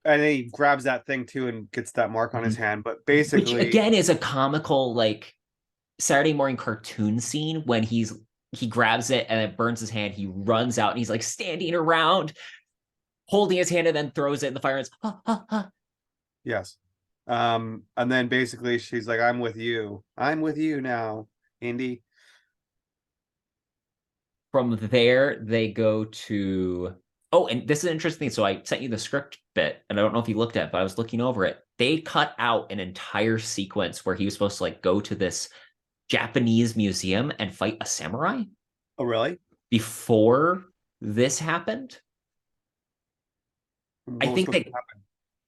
then he grabs that thing too and gets that mark on his Mhm. hand. But Which basically, again is a comical like Saturday morning cartoon scene when he grabs it and it burns his hand. He runs out and he's like standing around, holding his hand, and then throws it in the fire. And it's yes. And then basically she's like, I'm with you. I'm with you now, Indy. From there, they go to. Oh, and this is interesting. So I sent you the script bit, and I don't know if you looked at it, but I was looking over it. They cut out an entire sequence where he was supposed to like go to this Japanese museum and fight a samurai Oh, really? before this happened. I What was think supposed to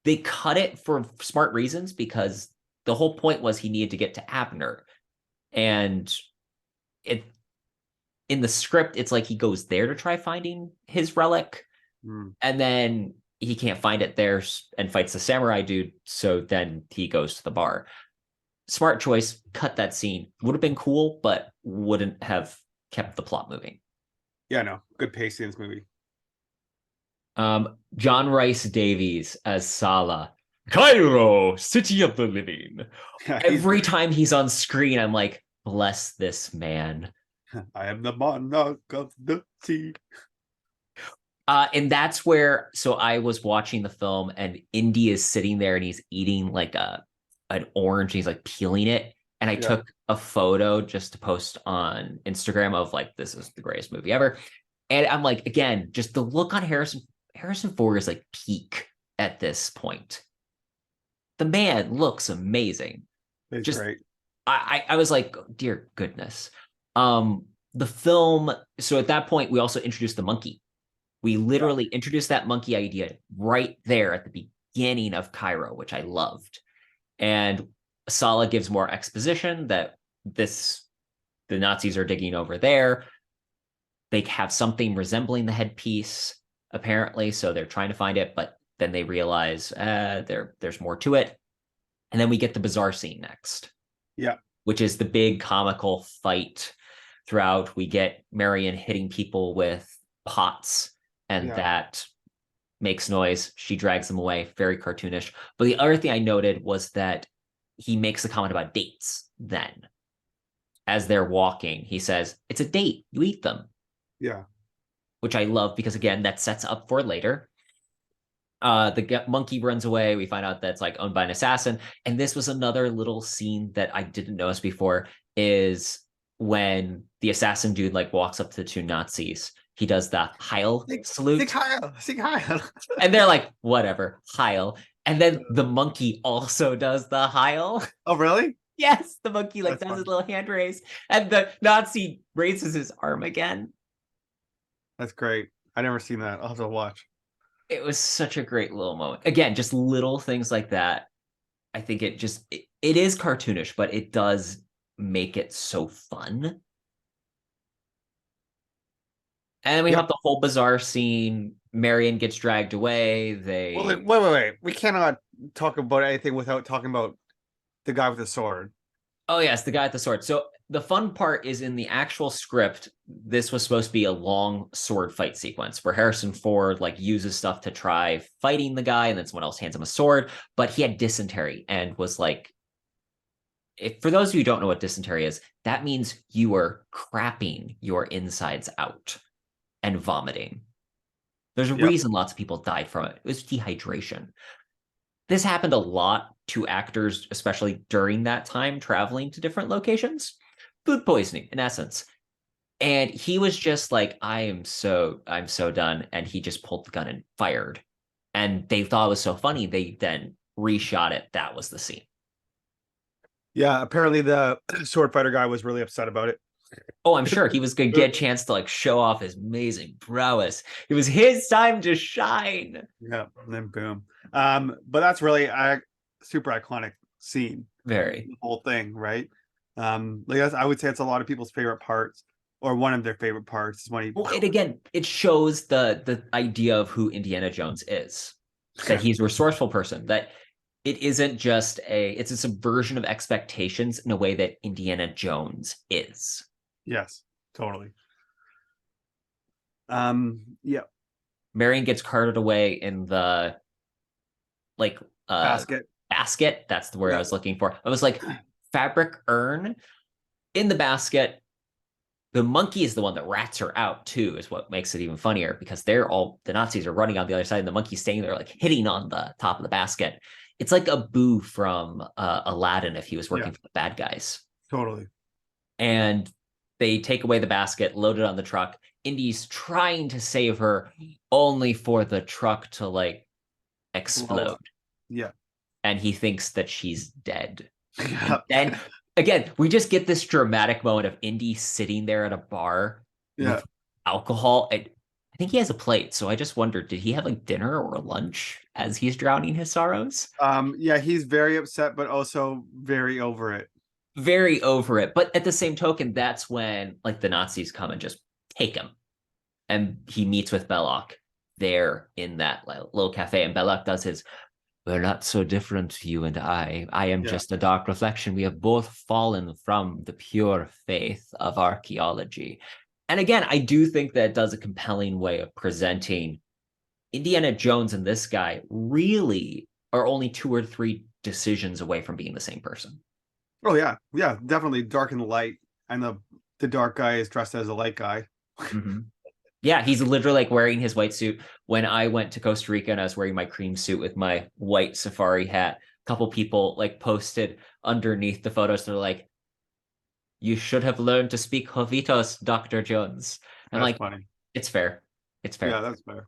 they cut it for smart reasons because the whole point was he needed to get to Abner. And it in the script, it's like he goes there to try finding his relic, happen? and then he can't find it there and fights the samurai dude. So then he goes to the bar. Smart choice, cut that scene. Would have been cool, but wouldn't have kept the plot moving. Yeah, no, good pacing in this movie. John Rice Davies as Sala. Cairo, city of the living. Yeah, he's Every great. time he's on screen, I'm like, bless this man. I am the monarch of the sea. And that's where, so I was watching the film and Indy is sitting there and he's eating like an orange. He's like peeling it. And I Yeah, took a photo just to post on Instagram of like, this is the greatest movie ever. And I'm like, again, just the look on Harrison Ford is like peak at this point. The man looks amazing. he's Just great. I was like, dear goodness. The film, so at that point, we also introduced the monkey. We Yeah, literally introduced that monkey idea right there at the beginning of Cairo, which I loved. And Sala gives more exposition that this the Nazis are digging over there. They have something resembling the headpiece, apparently, so they're trying to find it, but then they realize there's more to it. And then we get the bizarre scene next, yeah, which is the big comical fight throughout. We get Marion hitting people with pots, and yeah. that makes noise. She drags them away, very cartoonish. But the other thing I noted was that he makes a comment about dates then. As they're walking, he says, it's a date, you eat them, Yeah. which I love because, again, that sets up for later. The monkey runs away. We find out that's like owned by an assassin. And this was another little scene that I didn't notice before is when the assassin dude like walks up to the two Nazis. He does the Heil Sig salute. Heil, Sig Heil. And they're like, whatever, Heil. And then the monkey also does the Heil. Oh, really? Yes, the monkey like That's does his fun. little hand raise. And the Nazi raises his arm again. That's great. I never seen that. I'll have to watch. It was such a great little moment. Again, just little things like that. I think it is cartoonish, but it does make it so fun. And we Yeah. have the whole bizarre scene. Marion gets dragged away. Well, wait, They wait, wait, wait. We cannot talk about anything without talking about the guy with the sword. Oh yes, the guy at the sword. So the fun part is in the actual script, this was supposed to be a long sword fight sequence where Harrison Ford like uses stuff to try fighting the guy, and then someone else hands him a sword. But he had dysentery and was like, if for those of you who don't know what dysentery is, that means you are crapping your insides out and vomiting. There's a Yep. reason lots of people died from it. It was dehydration. This happened a lot to actors, especially during that time, traveling to different locations. Food poisoning, in essence. And he was just like, I'm so done. And he just pulled the gun and fired. And they thought it was so funny. They then reshot it. That was the scene. Yeah. Apparently, the sword fighter guy was really upset about it. Oh, I'm sure he was going to get a chance to like show off his amazing prowess. It was his time to shine. Yeah. And then boom. But that's really a super iconic scene. Very. The whole thing, right? Like I would say it's a lot of people's favorite parts, or one of their favorite parts is when he. Well, it again, it shows the idea of who Indiana Jones is. that he's a resourceful person, that it isn't just it's a subversion of expectations in a way that Indiana Jones is. Yes, totally. Yeah. Marion gets carted away in the like Basket. basket. That's the word I Yeah. was looking for. I was like, fabric urn in the basket. The monkey is the one that rats her out too, is what makes it even funnier because the Nazis are running on the other side and the monkey's staying there like hitting on the top of the basket. It's like a Boo from Aladdin if he was Yeah, working for the bad guys. totally. And they take away the basket, load it on the truck. Indy's trying to save her, only for the truck to like Blow explode. up. Yeah. And he thinks that she's dead. And Yeah. then again, we just get this dramatic moment of Indy sitting there at a bar Yeah. with alcohol. And I think he has a plate. So I just wondered, did he have like dinner or lunch as he's drowning his sorrows? Yeah, he's very upset, but also very over it. Very over it. But at the same token, that's when like the Nazis come and just take him. And he meets with Belloc there in that little cafe. And Belloc does his, we're not so different, you and I. I am Yeah. just a dark reflection. We have both fallen from the pure faith of archaeology. And again, I do think that it does a compelling way of presenting Indiana Jones and this guy really are only 2 or 3 decisions away from being the same person. Oh yeah. Yeah, definitely dark and light. And the dark guy is dressed as a light guy. Mm-hmm. Yeah, he's literally like wearing his white suit. When I went to Costa Rica and I was wearing my cream suit with my white safari hat, a couple people like posted underneath the photos. They're like, "You should have learned to speak Jovitos, Dr. Jones." I'm That's like, funny. "It's fair. It's Yeah, fair." that's fair.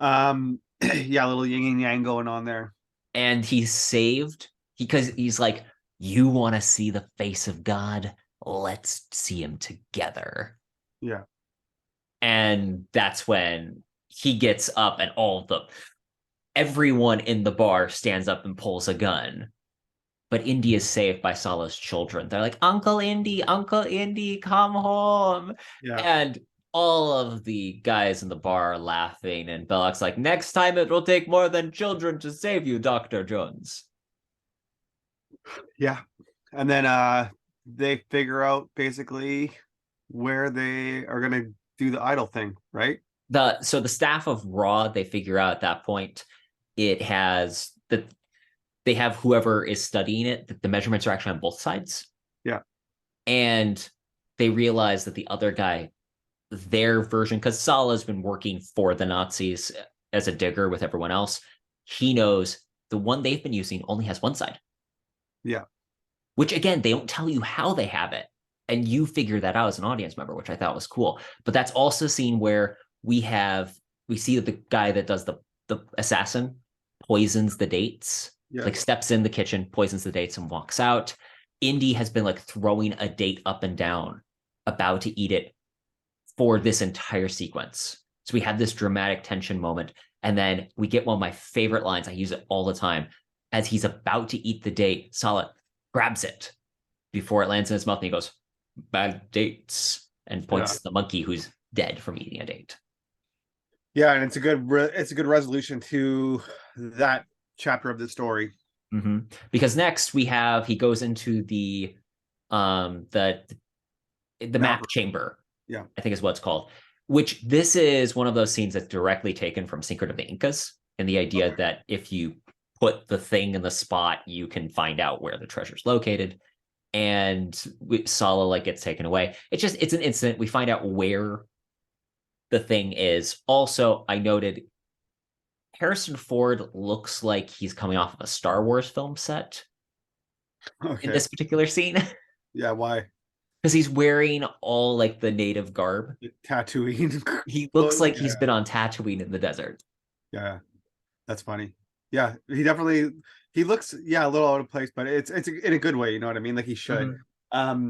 Yeah, a little yin and yang going on there. And he's saved because he's like, "You want to see the face of God? Let's see him together." Yeah. And that's when he gets up and everyone in the bar stands up and pulls a gun. But Indy is saved by Salah's children. They're like, Uncle Indy, come home. Yeah. And all of the guys in the bar are laughing. And Belloc's like, next time it will take more than children to save you, Dr. Jones. Yeah. And then they figure out basically where they are gonna do the idol thing, right? So the staff of Raw, they figure out at that point, it has they have whoever is studying it, that the measurements are actually on both sides. Yeah. And they realize that the other guy, their version, because Salah's been working for the Nazis as a digger with everyone else, he knows the one they've been using only has one side. Yeah. Which again, they don't tell you how they have it. And you figure that out as an audience member, which I thought was cool. But that's also a scene where we see that the guy that does the assassin poisons the dates, Yeah. like steps in the kitchen, poisons the dates, and walks out. Indy has been like throwing a date up and down, about to eat it for this entire sequence. So we have this dramatic tension moment. And then we get one of my favorite lines. I use it all the time. As he's about to eat the date, Salah grabs it before it lands in his mouth and he goes, bad dates, and points to the monkey who's dead from eating a date. Yeah, and it's a good resolution to that chapter of the story. Mm-hmm. Because next he goes into the map chamber. Yeah. I think is what it's called. Which this is one of those scenes that's directly taken from Secret of the Incas, and the idea that if you put the thing in the spot, you can find out where the treasure's located. And Sala like gets taken away. It's an incident. We find out where the thing is. Also, I noted Harrison Ford looks like he's coming off of a Star Wars film set in this particular scene. Yeah, why? Because he's wearing all like the native garb. Tatooine. He looks like he's been on Tatooine in the desert. Yeah, that's funny. Yeah, he looks a little out of place, but it's in a good way. You know what I mean? Like he should. Mm-hmm.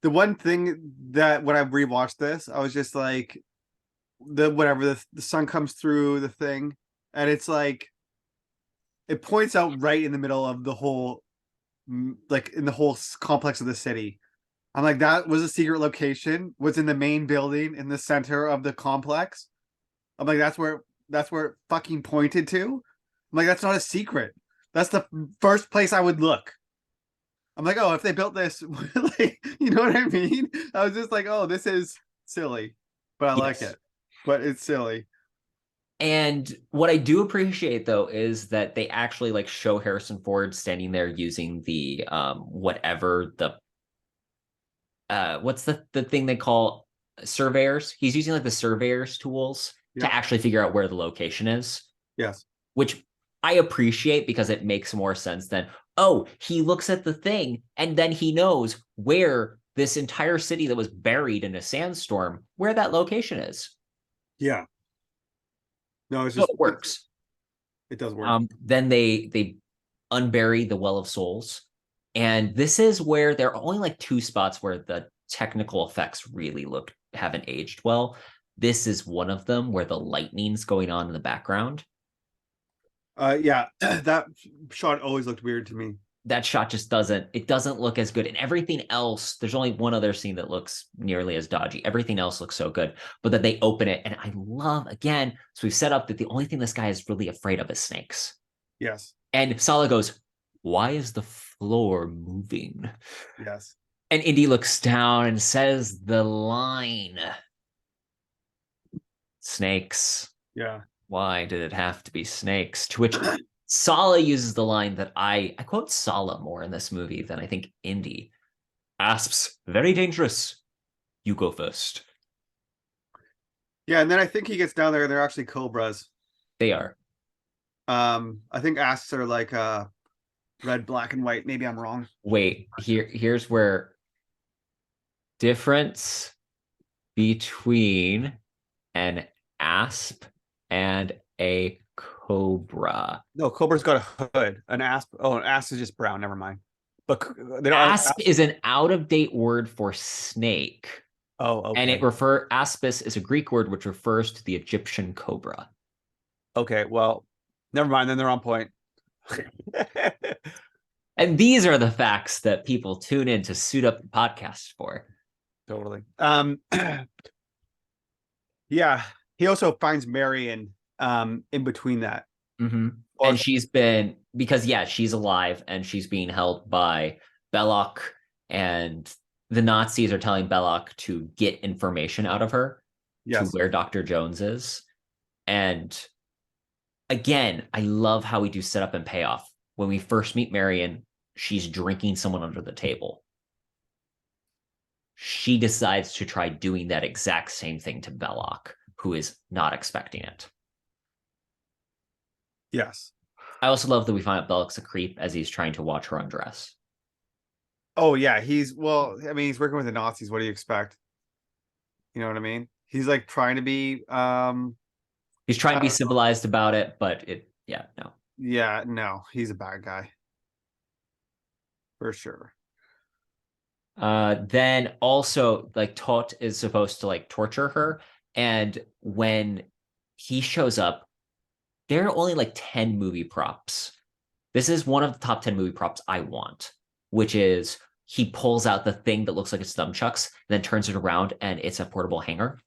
The one thing that when I rewatched this, I was just like, the sun comes through the thing, and it's like it points out right in the middle of the whole, like in the whole complex of the city. I'm like, that was a secret location. Was in the main building in the center of the complex. I'm like, that's where that's where it fucking pointed to. I'm like, that's not a secret. That's the first place I would look. I'm like, oh, if they built this, like, you know what I mean? I was just like, oh, this is silly, but I like Yes. it. But it's silly. And what I do appreciate though is that they actually like show Harrison Ford standing there using the whatever the what's the thing they call surveyors? He's using like the surveyors tools to Yep. actually figure out where the location is, Yes. which I appreciate because it makes more sense than, oh, he looks at the thing and then he knows where this entire city that was buried in a sandstorm, where that location is. Yeah. No, it's So just it works. it does work. Then they unbury the Well of Souls. And this is where there are only like two spots where the technical effects really haven't aged well. This is one of them where the lightning's going on in the background. Yeah, that shot always looked weird to me. That shot just doesn't look as good. And everything else, there's only one other scene that looks nearly as dodgy. Everything else looks so good. But then they open it, and I love, again, so we've set up that the only thing this guy is really afraid of is snakes. Yes. And Sala goes, why is the floor moving? Yes. And Indy looks down and says the line, snakes. Yeah. Why did it have to be snakes? To which Sala uses the line that I quote Sala more in this movie than I think Indy. Asps, very dangerous. You go first. Yeah, and then I think he gets down there and they're actually cobras. They are. I think asps are like red, black, and white. Maybe I'm wrong. Wait, here's where difference between an asp and a cobra. No, cobra's got a hood. An asp. Oh, an asp is just brown. Never mind. But they don't. Asp is an out of date word for snake. Oh, And okay. aspis is a Greek word which refers to the Egyptian cobra. Okay. Well, never mind. Then they're on point. And these are the facts that people tune in to suit up the podcast for. Totally. Yeah. He also finds Marion in between that. Mm-hmm. Or And she's been, because yeah, she's alive and she's being held by Belloc, and the Nazis are telling Belloc to get information out of her to yes. where Dr. Jones is. And again, I love how we do setup and payoff. When we first meet Marion, she's drinking someone under the table. She decides to try doing that exact same thing to Belloc, who is not expecting it. Yes. I also love that we find out Belloc's a creep as he's trying to watch her undress. Oh yeah. Well, I mean, he's working with the Nazis. What do you expect? You know what I mean? He's like trying to be He's trying I to be don't know. civilized about it, but yeah, no. Yeah, no, he's a bad guy. For sure. Then also, like, Tot is supposed to like torture her, and when he shows up, there are only like 10 movie props. This is one of the top 10 movie props I want, which is he pulls out the thing that looks like it's thumbchucks, and then turns it around and it's a portable hanger.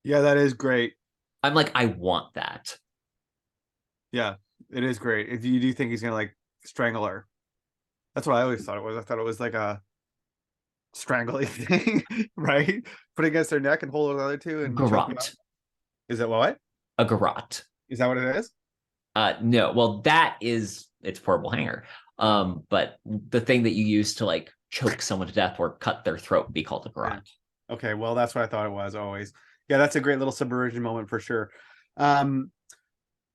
Yeah, that is great. I'm like, I want that. Yeah, it is great. If you do think he's gonna like strangle her. That's what I always thought it was. I thought it was like a strangling thing, right? Put against her neck and hold the other two and choke her out. Garrote. Is that what? A garrote. Is that what it is? No, well, that is it's portable hanger. But the thing that you use to like choke someone to death or cut their throat would be called a Yeah. garrote. Okay, well, that's what I thought it was always. Yeah, that's a great little subversion moment for sure. Um,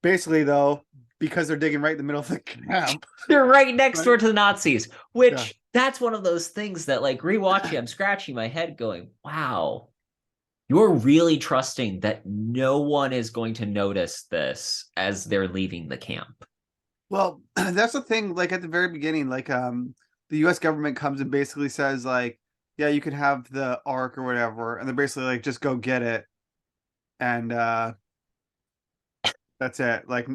Basically, though, because they're digging right in the middle of the camp. They're right next Right? door to the Nazis, Yeah. which that's one of those things that like rewatching, I'm scratching my head going, wow, you're really trusting that no one is going to notice this as they're leaving the camp. Well, that's the thing. Like at the very beginning, like the U.S. government comes and basically says like, yeah, you can have the Ark or whatever, and they're basically like, just go get it, and that's it. Like,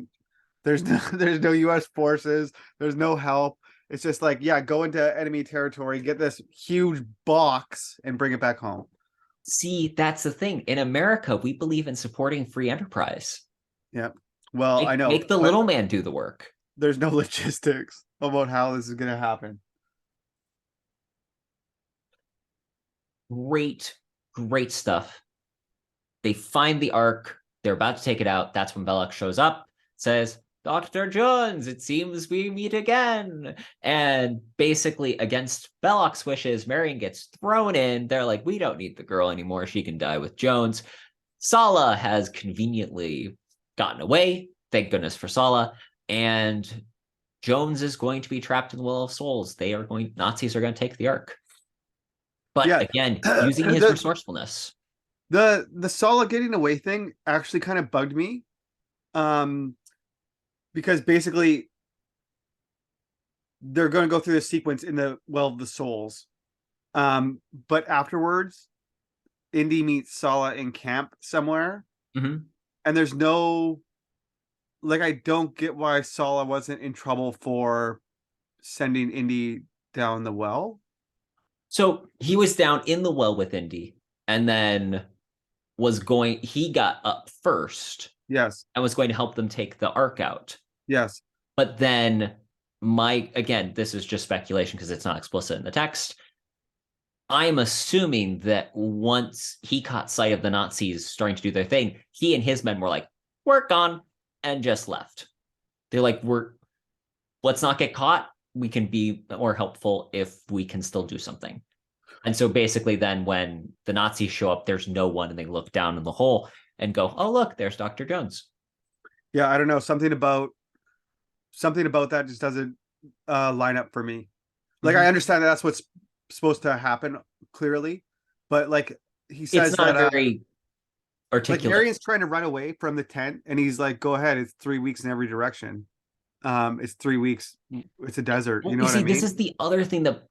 there's no U.S. forces, there's no help. It's just like, yeah, go into enemy territory, get this huge box, and bring it back home. See, that's the thing. In America, we believe in supporting free enterprise. Yeah. Well, I know, Make the but little man do the work. there's no logistics about how this is going to happen. Great, great stuff. They find the Ark. They're about to take it out. That's when Belloc shows up, says, Dr. Jones, it seems we meet again. And basically, against Belloc's wishes, Marion gets thrown in. They're like, we don't need the girl anymore. She can die with Jones. Sala has conveniently gotten away. Thank goodness for Sala. And Jones is going to be trapped in the Well of Souls. Nazis are going to take the Ark. But Yeah. again, using his the resourcefulness. the Sala getting away thing actually kind of bugged me. Um because basically they're going to go through the sequence in the Well of the Souls. But afterwards, Indy meets Sala in camp somewhere, Mm-hmm. and there's no, like, I don't get why Sala wasn't in trouble for sending Indy down the well. So he was down in the well with Indy and then he got up first Yes, and was going to help them take the Ark out. yes. But then again, this is just speculation because it's not explicit in the text. I'm assuming that once he caught sight of the Nazis starting to do their thing, he and his men were like, we're gone, and just left. They're like, let's not get caught. We can be more helpful if we can still do something. And so basically, then when the Nazis show up, there's no one, and they look down in the hole and go, oh, look, there's Dr. Jones. Yeah, I don't know. Something about that just doesn't line up for me. Like, I Mm-hmm. understand that that's what's supposed to happen clearly, but like he It's says not that a very like articulate. Marion's trying to run away from the tent, and he's like, "Go ahead. It's 3 weeks in every direction. It's 3 weeks. It's a desert. Well, You know you what I see, this mean?" is the other thing that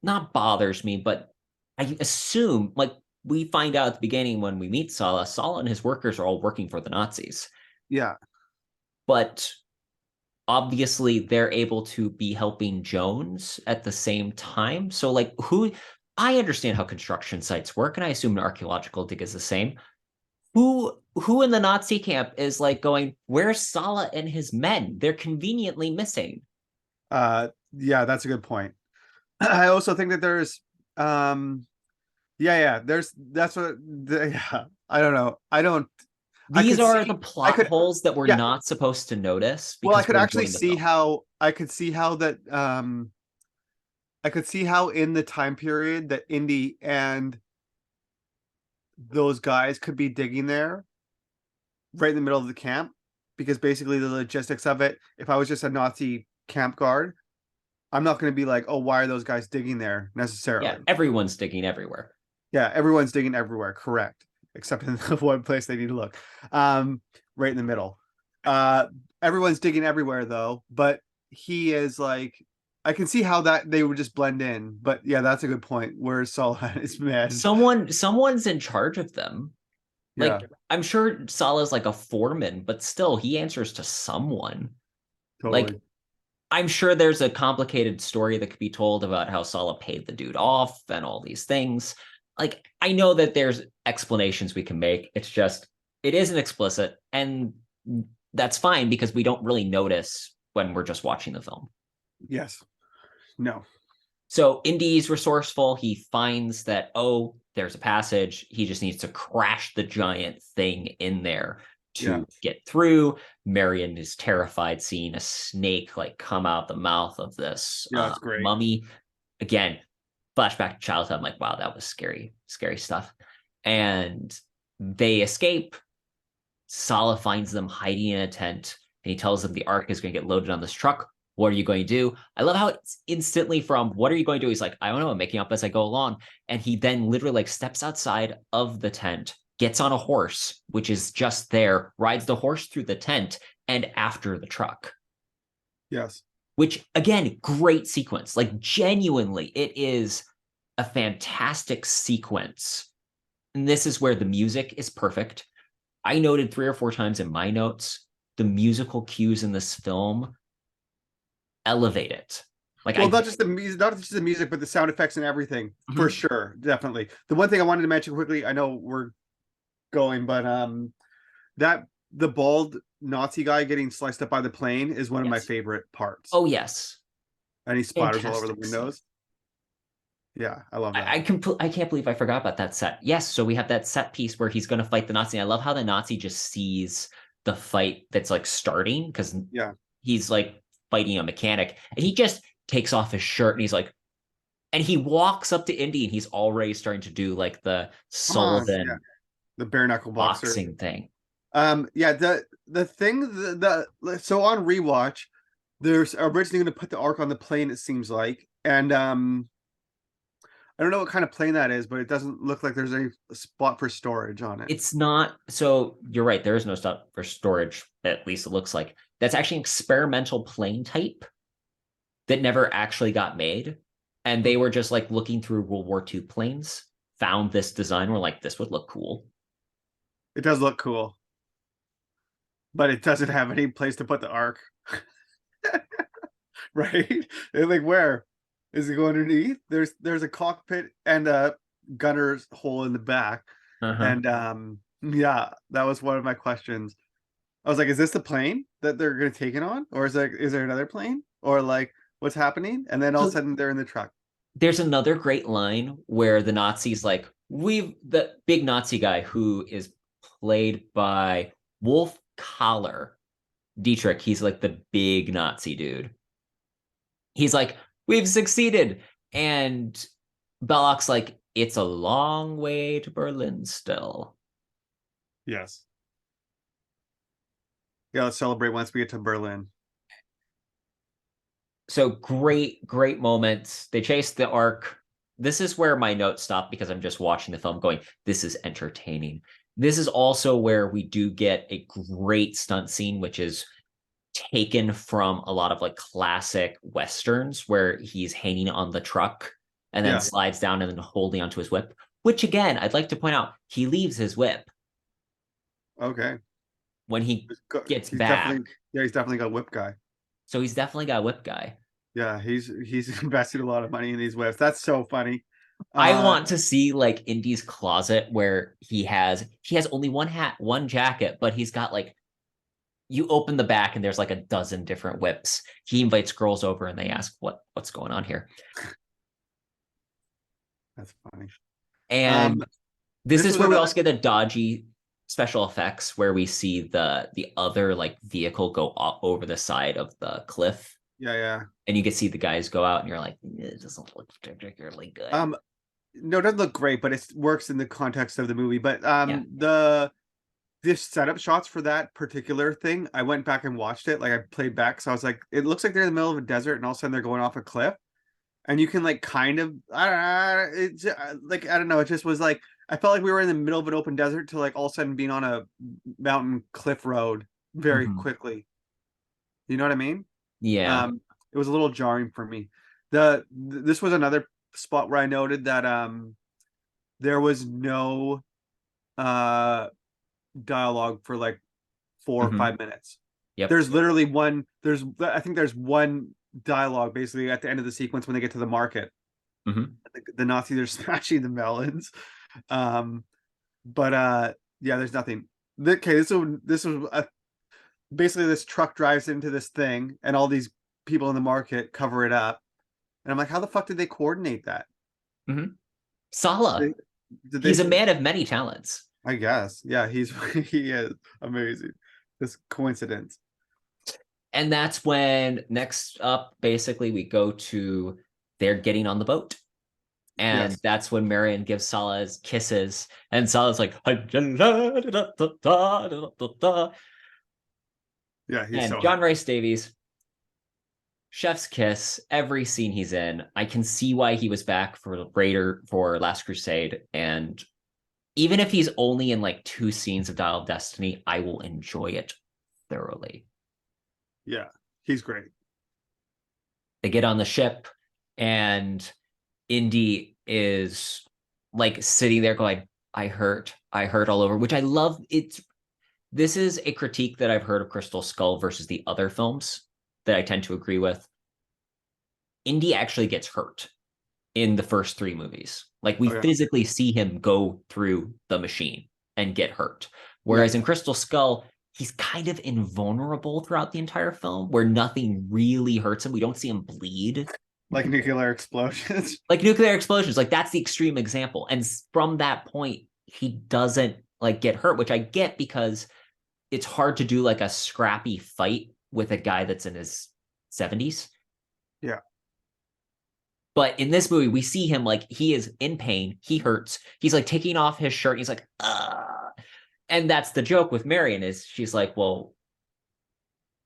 not bothers me, but I assume, like, we find out at the beginning when we meet Sala and his workers are all working for the Nazis. Yeah. But obviously they're able to be helping Jones at the same time. So like I understand how construction sites work, and I assume an archaeological dig is the same. Who in the Nazi camp is like going, where's Sala and his men? They're conveniently missing. Yeah, that's a good point. I also think that there's yeah, that's yeah, I don't know. I These could are the see I plot could holes that we're yeah, not supposed to notice well, because we're enjoying the film. I could see how that I could see how in the time period that Indy and those guys could be digging there right in the middle of the camp, because basically the logistics of it, if I was just a Nazi camp guard, I'm not going to be like, oh, why are those guys digging there Yeah, necessarily? everyone's digging everywhere. Yeah, everyone's digging everywhere, correct, except in the one place they need to look, right in the middle. uh Everyone's digging everywhere though, but he is like, I can see how that they would just blend in. But yeah, that's a good point. Where's Saul and his men? Someone's in charge of them. Yeah, Like, I'm sure Salah's like a foreman, but still he answers to someone. Like, totally. I'm sure there's a complicated story that could be told about how Salah paid the dude off and all these things. Like, I know that there's explanations we can make. It's just, it isn't explicit. And that's fine because we don't really notice when we're just watching the film. Yes. No. So Indy's resourceful. He finds that, oh, there's a passage. He just needs to crash the giant thing in there Yeah. to get through. Marion is terrified seeing a snake like come out the mouth of this Yeah, it's great. mummy. Again, flashback to childhood. I'm like, wow, that was scary, scary stuff. And they escape. Sala finds them hiding in a tent, and he tells them the Ark is going to get loaded on this truck. What are you going to do? I love how it's instantly from, what are you going to do? He's like, I don't know, I'm making up as I go along. And he then literally like steps outside of the tent, gets on a horse, which is just there, rides the horse through the tent and after the truck. Yes. Which again, great sequence. Like genuinely, it is a fantastic sequence. And this is where the music is perfect. I noted 3 or 4 times in my notes, the musical cues in this film elevate it. Like Well, I not just the music, but the sound effects and everything, for Mhm. sure, definitely. The one thing I wanted to mention quickly, I know we're going, but that the bald Nazi guy getting sliced up by the plane is one of my Yes. favorite parts. Oh yes. And he splatters all over the Fantastic scene. windows. Yeah, I love that. I can't believe I forgot about that set. Yes, so we have that set piece where he's going to fight the Nazi. I love how the Nazi just sees the fight that's like starting because Yeah. he's like fighting a mechanic, and he just takes off his shirt and he's like, and he walks up to Indy and he's already starting to do like the Come on. Yeah. Sullivan The bare knuckle boxer. boxing thing. Yeah, the thing so on rewatch, there's originally going to put the Ark on the plane, it seems like. And I don't know what kind of plane that is, but it doesn't look like there's any spot for storage on it. It's not, so you're right, there is no stuff for storage, at least it looks like. That's actually an experimental plane type that never actually got made. And they were just like looking through World War II planes, found this design, were like, this would look cool. It does look cool, but it doesn't have any place to put the Ark. Right? Like, where is it going underneath? There's a cockpit and a gunner's hole in the back. Uh-huh. And yeah, that was one of my questions. I was like, is this the plane that they're gonna take it on? Or is there another plane? Or like what's happening? And then all of a So sudden they're in the truck. there's another great line where the Nazis like, we've the big Nazi guy who is played by Wolf Collar Dietrich. He's like the big Nazi dude. He's like, we've succeeded. And Belloc's like, it's a long way to Berlin still. Yes. Yeah, let's celebrate once we get to Berlin. So great moments. They chase the Ark. This is where my notes stop because I'm just watching the film going, this is entertaining. This is also where we do get a great stunt scene, which is taken from a lot of like classic Westerns where he's hanging on the truck and then Yeah. slides down and then holding onto his whip, which again, I'd like to point out, he leaves his whip Okay. when he gets He's back. definitely got a whip guy. So he's definitely got a whip guy. Yeah, he's invested a lot of money in these whips. That's so funny. I want to see like Indy's closet where he has only one hat, one jacket, but he's got like, you open the back and there's like a dozen different whips. He invites girls over and they ask what's going on here. That's funny. And this is was where we another also get the dodgy special effects where we see the other like vehicle go over the side of the cliff. Yeah. And you can see the guys go out and you're like, it doesn't look particularly good. No, it doesn't look great, but it works in the context of the movie. But Yeah. the setup shots for that particular thing, I went back and watched it. Like I played back, so I was like, it looks like they're in the middle of a desert, and all of a sudden they're going off a cliff, and you can like kind of, I don't know, it's like I don't know, it just was like I felt like we were in the middle of an open desert to like all of a sudden being on a mountain cliff road very quickly. You know what I mean? Yeah. It was a little jarring for me. This was another spot where I noted that there was no dialogue for like 4 or 5 minutes. Yep. There's literally I think there's one dialogue basically at the end of the sequence when they get to the market. The Nazis are smashing the melons. But yeah, there's nothing. Okay, this was basically this truck drives into this thing and all these people in the market cover it up. And I'm like, how the fuck did they coordinate that? Sala. He's a man of many talents. I guess. Yeah, he is amazing. This coincidence. And that's when next up, basically, we go to they're getting on the boat. And that's when Marion gives Sala kisses. And Sala's like, yeah, he's and so John happy. Rice Davies, chef's kiss, every scene he's in. I can see why he was back for Last Crusade. And even if he's only in like 2 scenes of Dial of Destiny, I will enjoy it thoroughly. Yeah, he's great. They get on the ship and Indy is like sitting there going, I hurt all over, which I love. This is a critique that I've heard of Crystal Skull versus the other films that I tend to agree with. Indy actually gets hurt in the first 3 movies. Like we physically see him go through the machine and get hurt. Whereas in Crystal Skull, he's kind of invulnerable throughout the entire film, where nothing really hurts him. We don't see him bleed. Like nuclear explosions. Like nuclear explosions, like that's the extreme example. And from that point, he doesn't like get hurt, which I get because it's hard to do like a scrappy fight with a guy that's in his 70s. Yeah. But in this movie, we see him like he is in pain. He hurts. He's like taking off his shirt. He's like, ah. And that's the joke with Marion is she's like, well,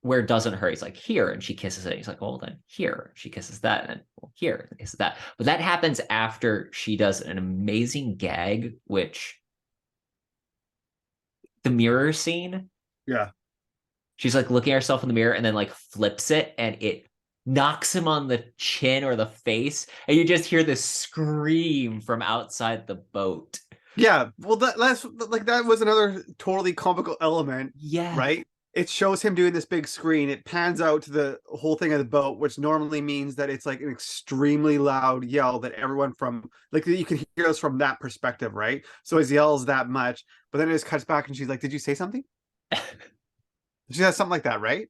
where doesn't hurt? He's like, here. And she kisses it. He's like, well, then here. She kisses that. And well, here. And kisses that. But that happens after she does an amazing gag, which the mirror scene. Yeah. She's like looking at herself in the mirror and then like flips it and it knocks him on the chin or the face. And you just hear this scream from outside the boat. Yeah. Well, that's like that was another totally comical element, Yeah. right? It shows him doing this big screen. It pans out to the whole thing of the boat, which normally means that it's like an extremely loud yell that everyone from like you can hear us from that perspective, right? So he yells that much, but then it just cuts back and she's like, "Did you say something?" She says something like that, right?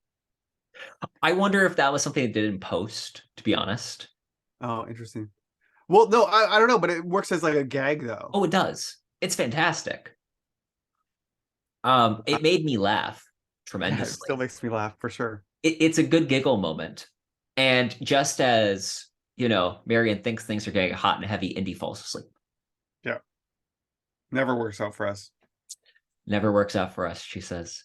I wonder if that was something they did in post, to be honest. Oh, interesting. Well, no, I don't know, but it works as like a gag though. Oh, it does. It's fantastic. It made me laugh Yeah, it tremendously. still makes me laugh for sure. It's a good giggle moment. And just as, Marion thinks things are getting hot and heavy, Indy falls asleep. Yeah. Never works out for us. Never works out for us, she says.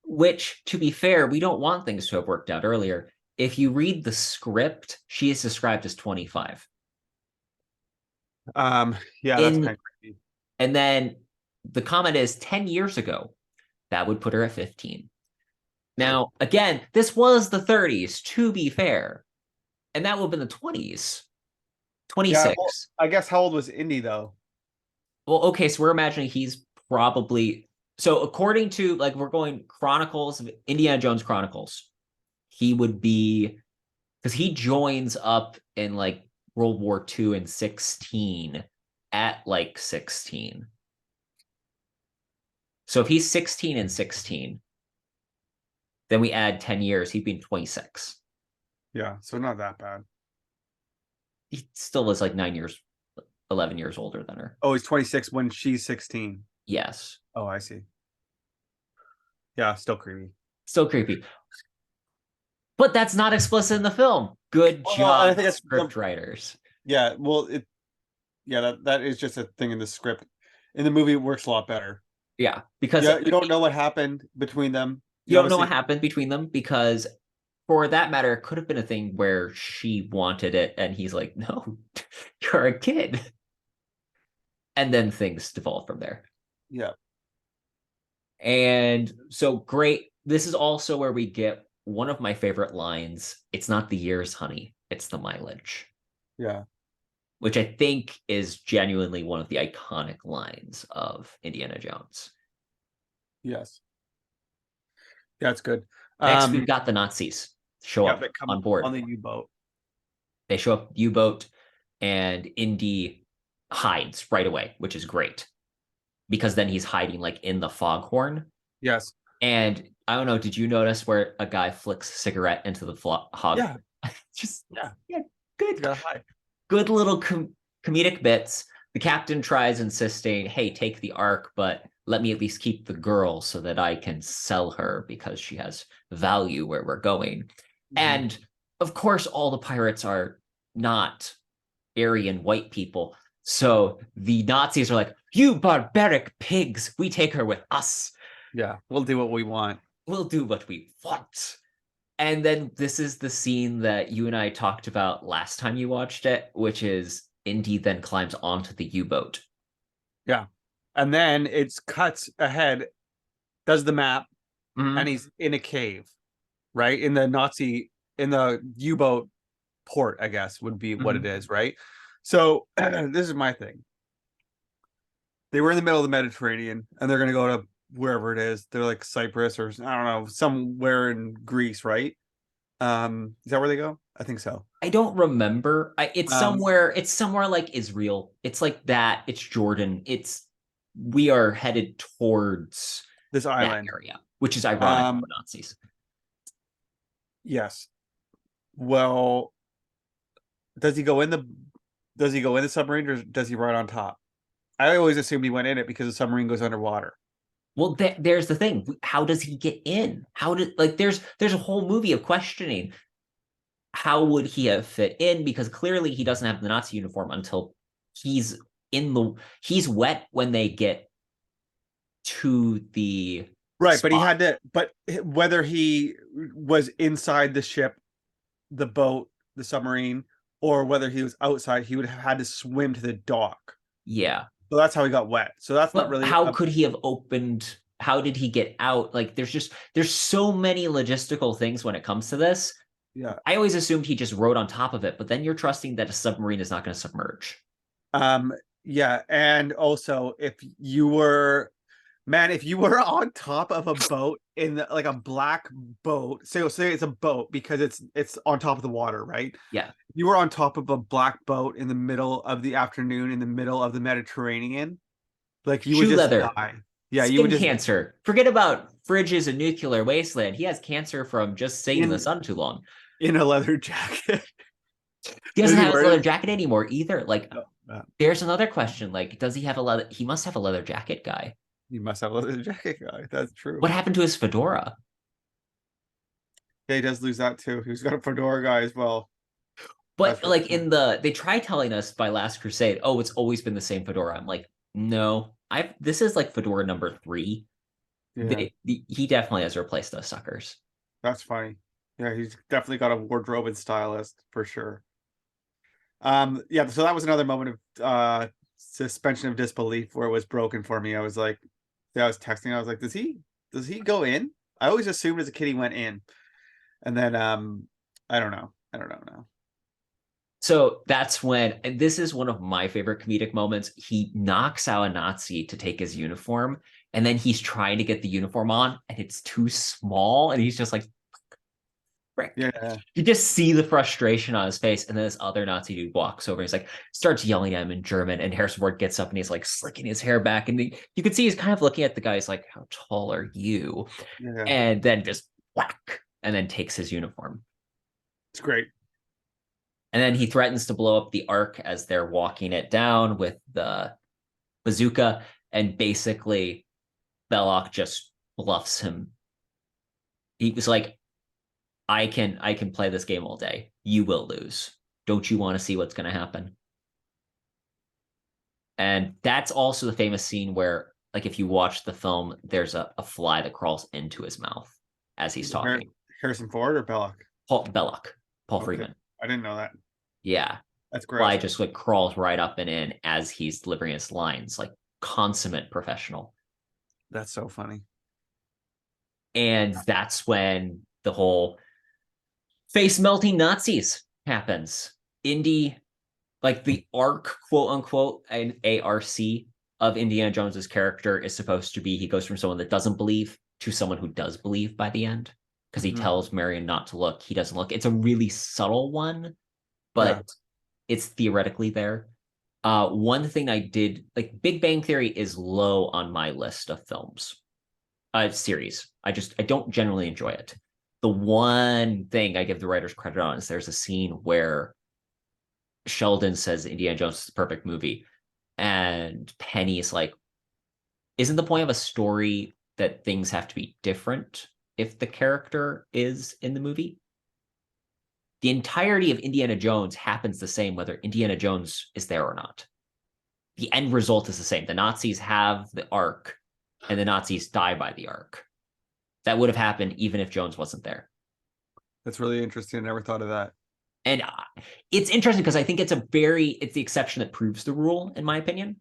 Which, to be fair, we don't want things to have worked out earlier. If you read the script, she is described as 25. Yeah, that's kind of crazy. And then the comment is 10 years ago, that would put her at 15. Now, again, this was the 30s, to be fair. And that would have been the 20s. Yeah, 26. well, I guess how old was Indy though? Well, okay, so we're imagining he's probably so according to like we're going Chronicles of Indiana Jones Chronicles, he would be because he joins up in like World War II in 16 at like 16. So if he's 16 and 16, then we add 10 years, he'd be in 26. Yeah, so not that bad. He still is like 9 years, 11 years older than her. Oh, he's 26 when she's 16. Yes. Oh, I see. Yeah, still creepy. Still creepy. But that's not explicit in the film. Good job, I think that's script writers. Yeah, well, that is just a thing in the script. In the movie, it works a lot better. Yeah, because yeah, you don't know what happened between them. You don't know what happened between them because, for that matter, it could have been a thing where she wanted it and he's like, no, you're a kid. And then things devolve from there. Yeah. And so great. This is also where we get one of my favorite lines. It's not the years, honey. It's the mileage. Yeah. Which I think is genuinely one of the iconic lines of Indiana Jones. Yes. Yeah, it's good. Next, we've got the Nazis show up on board. On the U-boat. They show up U-boat and Indy hides right away, which is great. Because then he's hiding like in the foghorn. Yes. And I don't know, did you notice where a guy flicks a cigarette into the hog? Yeah. Yeah, good. Gotta hide. Good little comedic bits. The captain tries insisting, hey, take the Ark, but let me at least keep the girl so that I can sell her because she has value where we're going. Mm-hmm. And of course, all the pirates are not Aryan white people. So the Nazis are like, you barbaric pigs, we take her with us. Yeah, we'll do what we want. We'll do what we want. And then this is the scene that you and I talked about last time you watched it, which is Indy then climbs onto the U-boat. Yeah. And then it's cuts ahead, does the map, and he's in a cave, right? In the U-boat port, I guess, would be what it is, right? So this is my thing. They were in the middle of the Mediterranean, and they're going to go to wherever it is. They're like Cyprus or I don't know, somewhere in Greece, right? Is that where they go? I think so. I don't remember. It's somewhere like Israel. It's like that. It's Jordan. We are headed towards this that island. area, which is ironic Um, for Nazis. yes. Well, does he go in the does he go in the submarine or does he ride on top? I always assumed he went in it because the submarine goes underwater. Well, there's the thing. How does he get in? How did like there's a whole movie of questioning how would he have fit in, because clearly he doesn't have the Nazi uniform until he's in the he's wet when they get to the Right, but he spot. had to but whether he was inside the ship, the boat, the submarine, or whether he was outside, he would have had to swim to the dock. Yeah. So that's how he got wet. So that's not But really how a, could he have opened? How did he get out? Like, there's so many logistical things when it comes to this. yeah. I always assumed he just rode on top of it, but then you're trusting that a submarine is not going to submerge. Um yeah, and also if you were on top of a boat like a black boat, say it's a boat because it's on top of the water, right? Yeah, You were on top of a black boat in the middle of the afternoon in the middle of the Mediterranean, like you would shoe just leather, die. Yeah, you would skin just cancer. Forget about fridges and nuclear wasteland. He has cancer from just sitting in the in sun too long. in a leather jacket. He Is doesn't he have his leather wearing jacket anymore either. Like, no, no. there's another question. Like, does he have a leather? He must have a leather jacket guy. He must have a leather jacket guy. That's What true. happened to his fedora? Yeah, he does lose that too. He's got a fedora guy as well. That's But really like funny. they try telling us by Last Crusade, oh, it's always been the same fedora. I'm like, no, I this is like fedora number three. Yeah, He definitely has replaced those suckers. that's funny. Yeah, he's definitely got a wardrobe and stylist for sure. Yeah, so that was another moment of suspension of disbelief where it was broken for me. I was like, yeah, I was texting, I was like, does he go in? I always assumed as a kid he went in. And then I don't know. I don't know now. So that's when, and this is one of my favorite comedic moments. He knocks out a Nazi to take his uniform, and then he's trying to get the uniform on, and it's too small, and he's just like, frick. Yeah, You just see the frustration on his face, and then this other Nazi dude walks over. And he's like, starts yelling at him in German, and Harrison Ford gets up and he's like slicking his hair back, and you can see he's kind of looking at the guy. He's like, "How tall are you?" yeah. And then just whack, and then takes his uniform. It's great. And then he threatens to blow up the Ark as they're walking it down with the bazooka, and basically Belloc just bluffs him. He was like, I can play this game all day. You will lose. Don't you want to see what's going to happen? And that's also the famous scene where, like, if you watch the film, there's a fly that crawls into his mouth as he's talking. Harrison Ford or Belloc? Paul Belloc, Paul Okay. Friedman. I didn't know that. Yeah. That's Fly gross. just like crawls right up and in as he's delivering his lines, like consummate professional. That's so funny. And that's when the whole face melting Nazis happens. Indy, like the arc, quote unquote, and ARC of Indiana Jones's character is supposed to be he goes from someone that doesn't believe to someone who does believe by the end, because he Mhm. tells Marion not to look. He doesn't look. It's a really subtle one, Yeah. but it's theoretically there. One thing I did, like, Big Bang Theory is low on my list of films, series. I don't generally enjoy it. The one thing I give the writers credit on is there's a scene where Sheldon says Indiana Jones is the perfect movie, and Penny is like, "Isn't the point of a story that things have to be different if the character is in the movie?" The entirety of Indiana Jones happens the same whether Indiana Jones is there or not. The end result is the same. The Nazis have the Ark, and the Nazis die by the Ark. That would have happened even if Jones wasn't there. That's really interesting. I never thought of that. And it's interesting because I think it's the exception that proves the rule, in my opinion.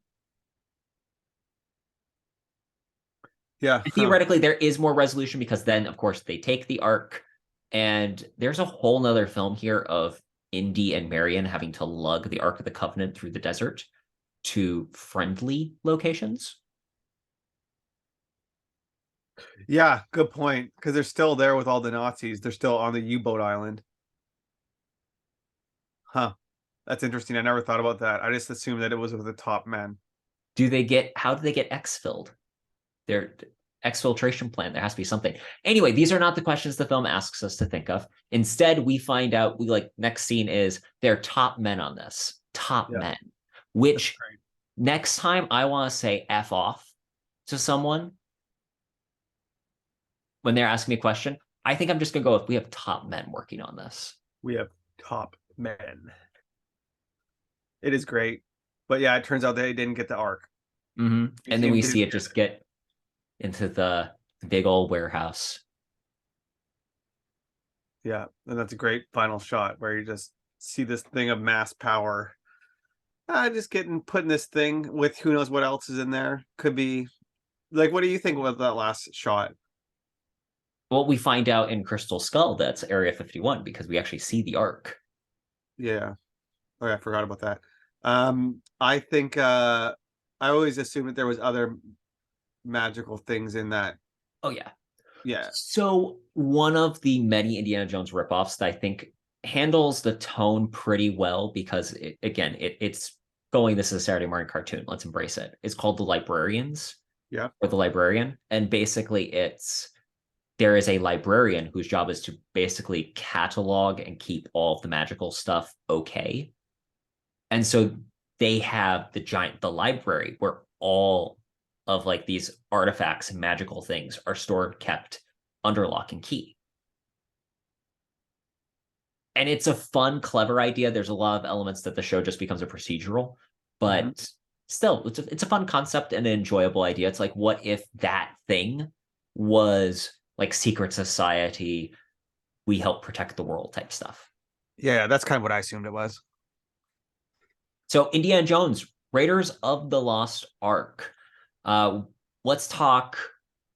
Yeah. And Huh. theoretically, there is more resolution because then, of course, they take the Ark, and there's a whole nother film here of Indy and Marion having to lug the Ark of the Covenant through the desert to friendly locations. Yeah, good point. Because they're still there with all the Nazis. They're still on the U-boat island. Huh. That's interesting. I never thought about that. I just assumed that it was with the top men. How do they get exfilled? They're exfiltration plan. There has to be something. Anyway, these are not the questions the film asks us to think of. Instead, we find out, we like, next scene is they're top men on this. Top Yeah, men. that's Which great. next time I want to say F off to someone when they're asking me a question, I think I'm just gonna go with we have top men working on this. We have top men. It is great. But yeah, it turns out they didn't get the arc. Mm-hmm. And then Museum we didn't see it get just it. get into the big old warehouse. Yeah, and that's a great final shot where you just see this thing of mass power. Just getting put in this thing with who knows what else is in there. Could be like, what do you think about that last shot? Well, we find out in Crystal Skull that's Area 51 because we actually see the Ark. Yeah. Oh, yeah, I forgot about that. I think I always assumed that there was other magical things in that. Oh yeah. Yeah. So one of the many Indiana Jones ripoffs that I think handles the tone pretty well because it's going, this is a Saturday morning cartoon. Let's embrace it. It's called The Librarians Yeah. or The Librarian. And basically there is a librarian whose job is to basically catalog and keep all of the magical stuff okay. And so they have the library where all of like these artifacts and magical things are stored, kept under lock and key. And it's a fun, clever idea. There's a lot of elements that the show just becomes a procedural, Mhm. but still, it's a fun concept and an enjoyable idea. It's like, what if that thing was like secret society, we help protect the world type stuff? Yeah, that's kind of what I assumed it was. So Indiana Jones, Raiders of the Lost Ark. Uh, let's talk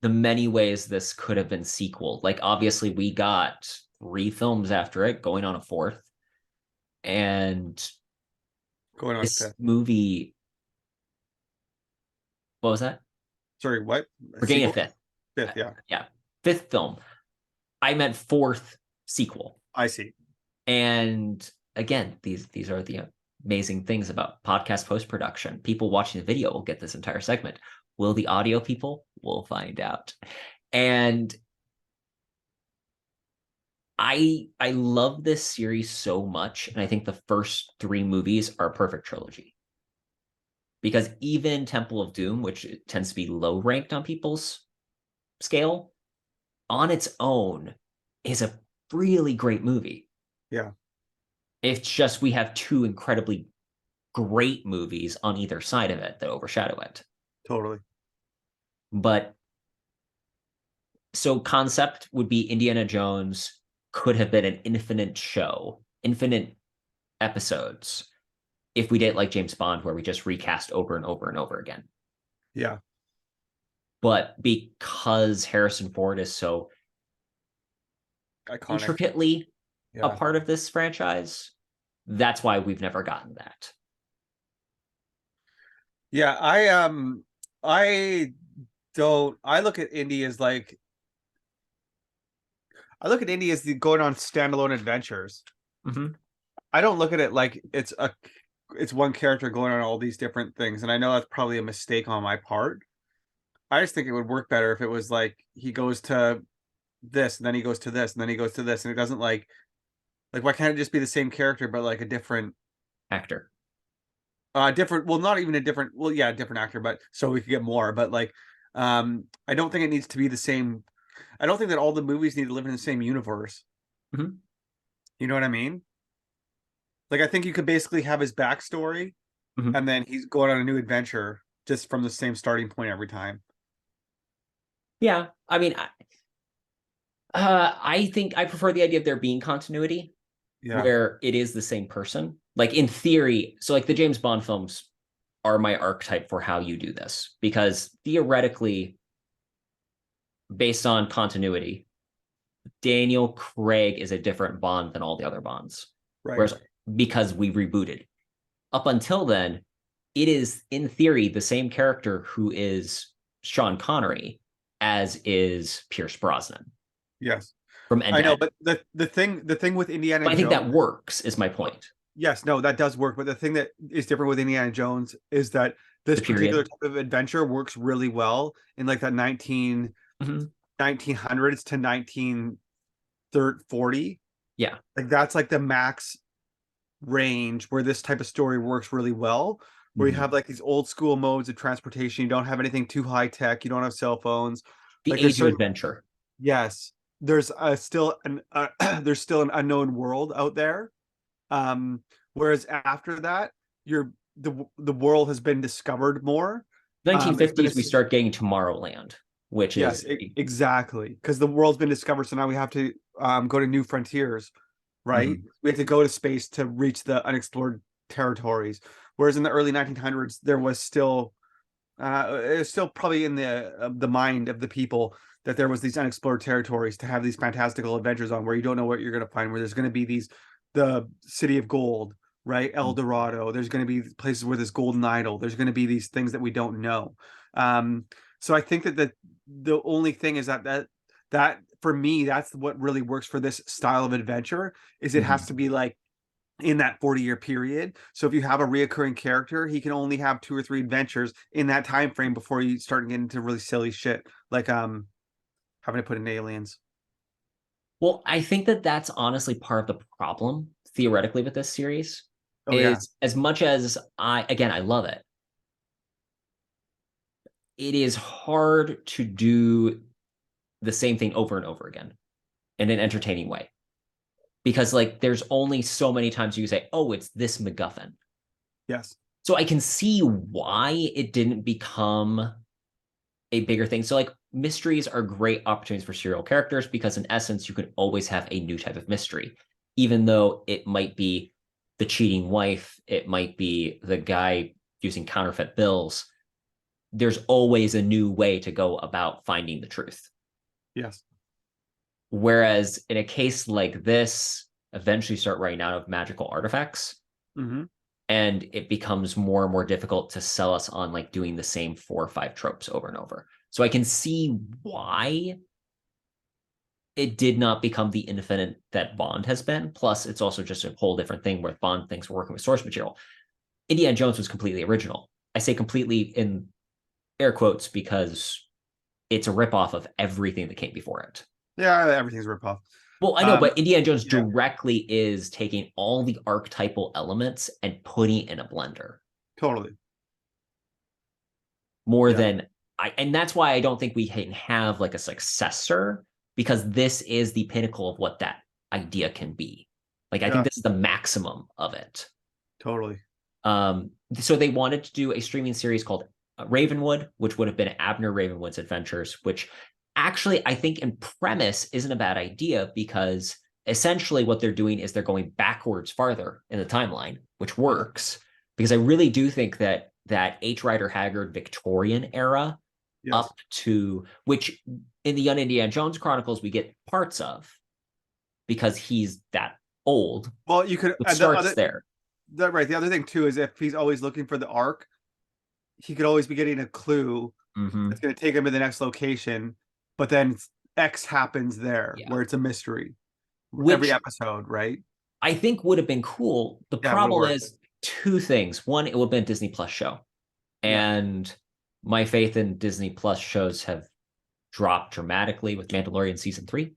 the many ways this could have been sequel. Like obviously we got 3 films after it, going on a 4th. And Going on this fifth. movie, what was that? Sorry, what? A We're getting a sequel? 5th. Fifth, yeah. Yeah, 5th film. I meant 4th sequel. I see. And again, these are the amazing things about podcast post-production. People watching the video will get this entire segment. Will the audio people? We'll find out. And I love this series so much, and I think the first 3 movies are a perfect trilogy. Because even Temple of Doom, which tends to be low ranked on people's scale, on its own is a really great movie. Yeah, It's just we have 2 incredibly great movies on either side of it that overshadow it. totally. But so concept would be Indiana Jones could have been an infinite show, infinite episodes, if we did it like James Bond, where we just recast over and over and over again. Yeah, But because Harrison Ford is so iconic. intricately a Yeah. part of this franchise, that's why we've never gotten that. Yeah, I don't I look at indie as like I look at indie as the going on standalone adventures. Mm-hmm. I don't look at it like it's one character going on all these different things. And I know that's probably a mistake on my part. I just think it would work better if it was like he goes to this, and then he goes to this, and then he goes to this, and it doesn't like why can't it just be the same character but like a different Actor. different well not even a different well yeah, a different actor, but so we could get more. But like I don't think it needs to be the same. I don't think that all the movies need to live in the same universe. Mm-hmm. You know what I mean? Like I think you could basically have his backstory Mm-hmm. and then he's going on a new adventure just from the same starting point every time. Yeah, I mean, I think I prefer the idea of there being continuity Yeah, where it is the same person. Like in theory, so like the James Bond films are my archetype for how you do this because theoretically, based on continuity, Daniel Craig is a different Bond than all the other Bonds. right. Whereas because we rebooted, up until then, it is in theory the same character who is Sean Connery as is Pierce Brosnan Yes. from end I to know, end. but the thing with Indiana But I think Jones, that works, is my point. yes, no, that does work. But the thing that is different with Indiana Jones is that The this particular period. type of adventure works really well in like that Mhm. 1900s to 1940. Yeah. Like that's like the max range where this type of story works really well, where you Mhm. have like these old school modes of transportation. You don't have anything too high tech. You don't have cell phones. The Like there's age of certain adventure. yes, there's still an there's still an unknown world out there. Whereas after that, you're the world has been discovered more. It's been a 1950s, we start getting Tomorrowland, which yes, is exactly, because the world's been discovered. So now we have to go to new frontiers, right? Mhm. We have to go to space to reach the unexplored territories. Whereas in the early 1900s, there was still it's still probably in the mind of the people that there was these unexplored territories to have these fantastical adventures on, where you don't know what you're going to find, where there's going to be these the city of gold, right? El Dorado. There's going to be places where there's golden idol. There's going to be these things that we don't know. Um, so I think that the only thing is that for me, that's what really works for this style of adventure, is it has Mhm. to be like in that 40-year period. So if you have a reoccurring character, he can only have two or three adventures in that time frame before you start getting into really silly shit, like having to put in aliens. Well, I think that that's honestly part of the problem theoretically with this series Oh yeah. is as much as I love it, it is hard to do the same thing over and over again in an entertaining way. Because like there's only so many times you can say, oh, it's this MacGuffin. Yes. So I can see why it didn't become a bigger thing. So like mysteries are great opportunities for serial characters because in essence you can always have a new type of mystery, even though it might be the cheating wife, it might be the guy using counterfeit bills. There's always a new way to go about finding the truth. Yes. Whereas in a case like this, eventually start running out of magical artifacts Mm-hmm. and it becomes more and more difficult to sell us on like doing the same 4 or 5 tropes over and over. So I can see why it did not become the infinite that Bond has been. Plus, it's also just a whole different thing where Bond thinks we're working with source material. Indiana Jones was completely original. I say completely in air quotes because it's a ripoff of everything that came before it. Yeah, everything's ripped off. Well, I know, Um, but Indiana Jones yeah, directly is taking all the archetypal elements and putting it in a blender totally. more Yeah, than and that's why I don't think we can have like a successor because this is the pinnacle of what that idea can be. Like, I think yeah, this is the maximum of it. totally. So they wanted to do a streaming series called Ravenwood, which would have been Abner Ravenwood's Adventures, which actually I think in premise isn't a bad idea because essentially what they're doing is they're going backwards farther in the timeline, which Yes, works because I really do think that that H. Rider Haggard Victorian era yes. up to which in the Young Indiana Jones Chronicles we get parts of because he's that old. Well, you could, It and the starts other, there. the right, the other thing too is if he's always looking for the arc, he could always be getting a clue Mm-hmm. that's going to take him to the next location, but then X happens there Yeah. where it's a mystery every Which episode, right? I think would have been cool. The Yeah, it would have problem worked. is two things. One, it would have been a Disney Plus show. Yeah, And my faith in Disney Plus shows have dropped dramatically with Mandalorian season 3.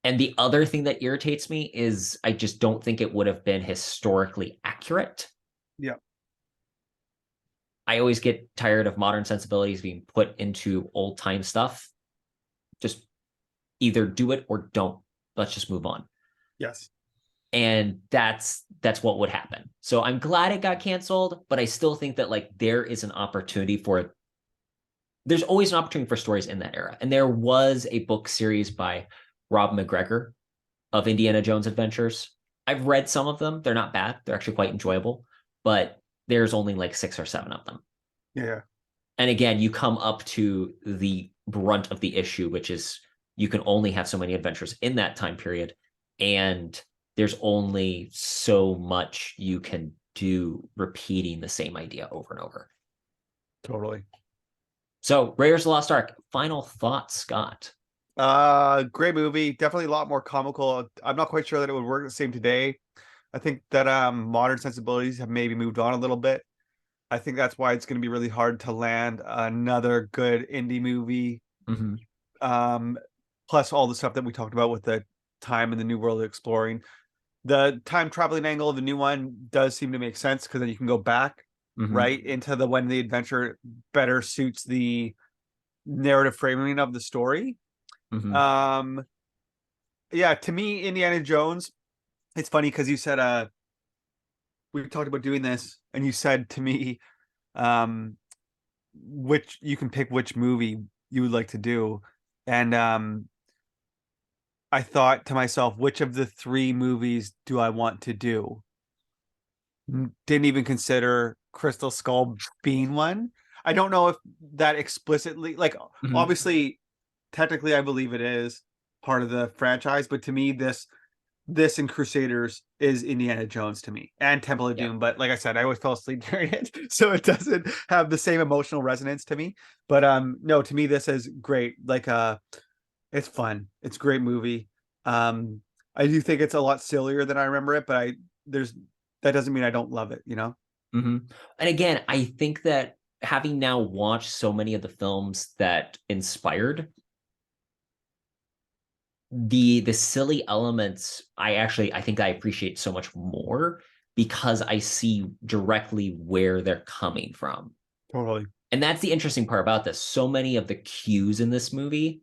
And the other thing that irritates me is I just don't think it would have been historically accurate. yeah, I always get tired of modern sensibilities being put into old time stuff. Just either do it or don't. Let's just move on. yes, And that's what would happen. So I'm glad it got canceled, but I still think that like there is an opportunity for there's always an opportunity for stories in that era. And there was a book series by Rob McGregor of Indiana Jones Adventures. I've read some of them. They're not bad. They're actually quite enjoyable, but there's only like 6 or 7 of them. yeah, And again, you come up to the brunt of the issue, which is you can only have so many adventures in that time period. And there's only so much you can do repeating the same idea over and over. totally. So, Raiders of the Lost Ark, final thoughts, Scott. Great movie. Definitely a lot more comical. I'm not quite sure that it would work the same today. I think that modern sensibilities have maybe moved on a little bit. I think that's why it's going to be really hard to land another good indie movie. Hmm. Um, Plus all the stuff that we talked about with the time and the new world exploring. The time traveling angle of the new one does seem to make sense because then you can go back Hmm. right into the when the adventure better suits the narrative framing of the story. Hmm. Um, yeah, to me, Indiana Jones, it's funny because you said we talked about doing this, and you said to me, um, which you can pick which movie you would like to do. And I thought to myself, which of the three movies do I want to do? Didn't even consider Crystal Skull being one. I don't know if that explicitly, like, Hmm. obviously, technically, I believe it is part of the franchise, but to me, this and Crusaders is Indiana Jones to me and Temple of Yeah. Doom. But like I said, I always fell asleep during it, so it doesn't have the same emotional resonance to me. But no, to me, this is great. Like it's fun. It's a great movie. Um, I do think it's a lot sillier than I remember it, but I there's that doesn't mean I don't love it, you know? Hmm. And again, I think that having now watched so many of the films that inspired the silly elements, I think I appreciate so much more because I see directly where they're coming from. Totally. And that's the interesting part about this. So many of the cues in this movie,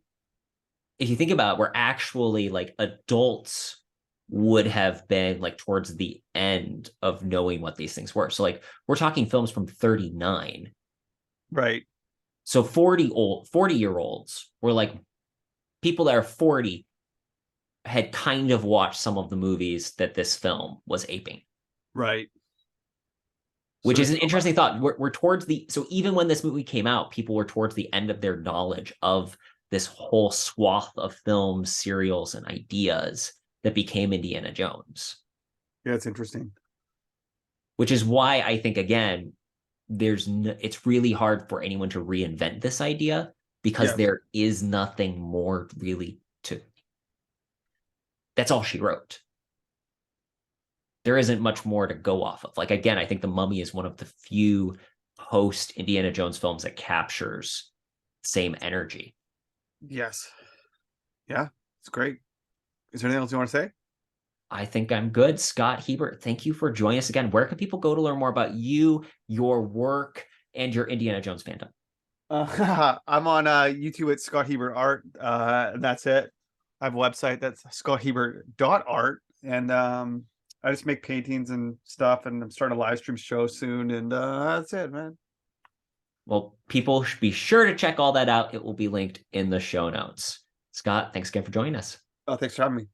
if you think about it, were actually like adults would have been like towards the end of knowing what these things were. So like we're talking films from 39. Right. So 40-year-olds were like people that are 40 had kind of watched some of the movies that this film was aping, Right. So which they is an still interesting thought. We're towards the, so even when this movie came out, people were towards the end of their knowledge of this whole swath of films, serials, and ideas that became Indiana Jones, yeah, it's interesting. which is why I think, again, it's really hard for anyone to reinvent this idea because Yes. there is nothing more really to, that's all she wrote. There isn't much more to go off of. Like again, I think The Mummy is one of the few post Indiana Jones films that captures same energy. Yes. Yeah, it's great. Is there anything else you want to say? I think I'm good. Scott Hebert, thank you for joining us again. Where can people go to learn more about you, your work, and your Indiana Jones fandom? I'm on YouTube at Scott Hebert Art. And that's it. I have a website that's scotthebert.art. And I just make paintings and stuff. And I'm starting a live stream show soon. And that's it, man. Well, people should be sure to check all that out. It will be linked in the show notes. Scott, thanks again for joining us. Oh, thanks for having me.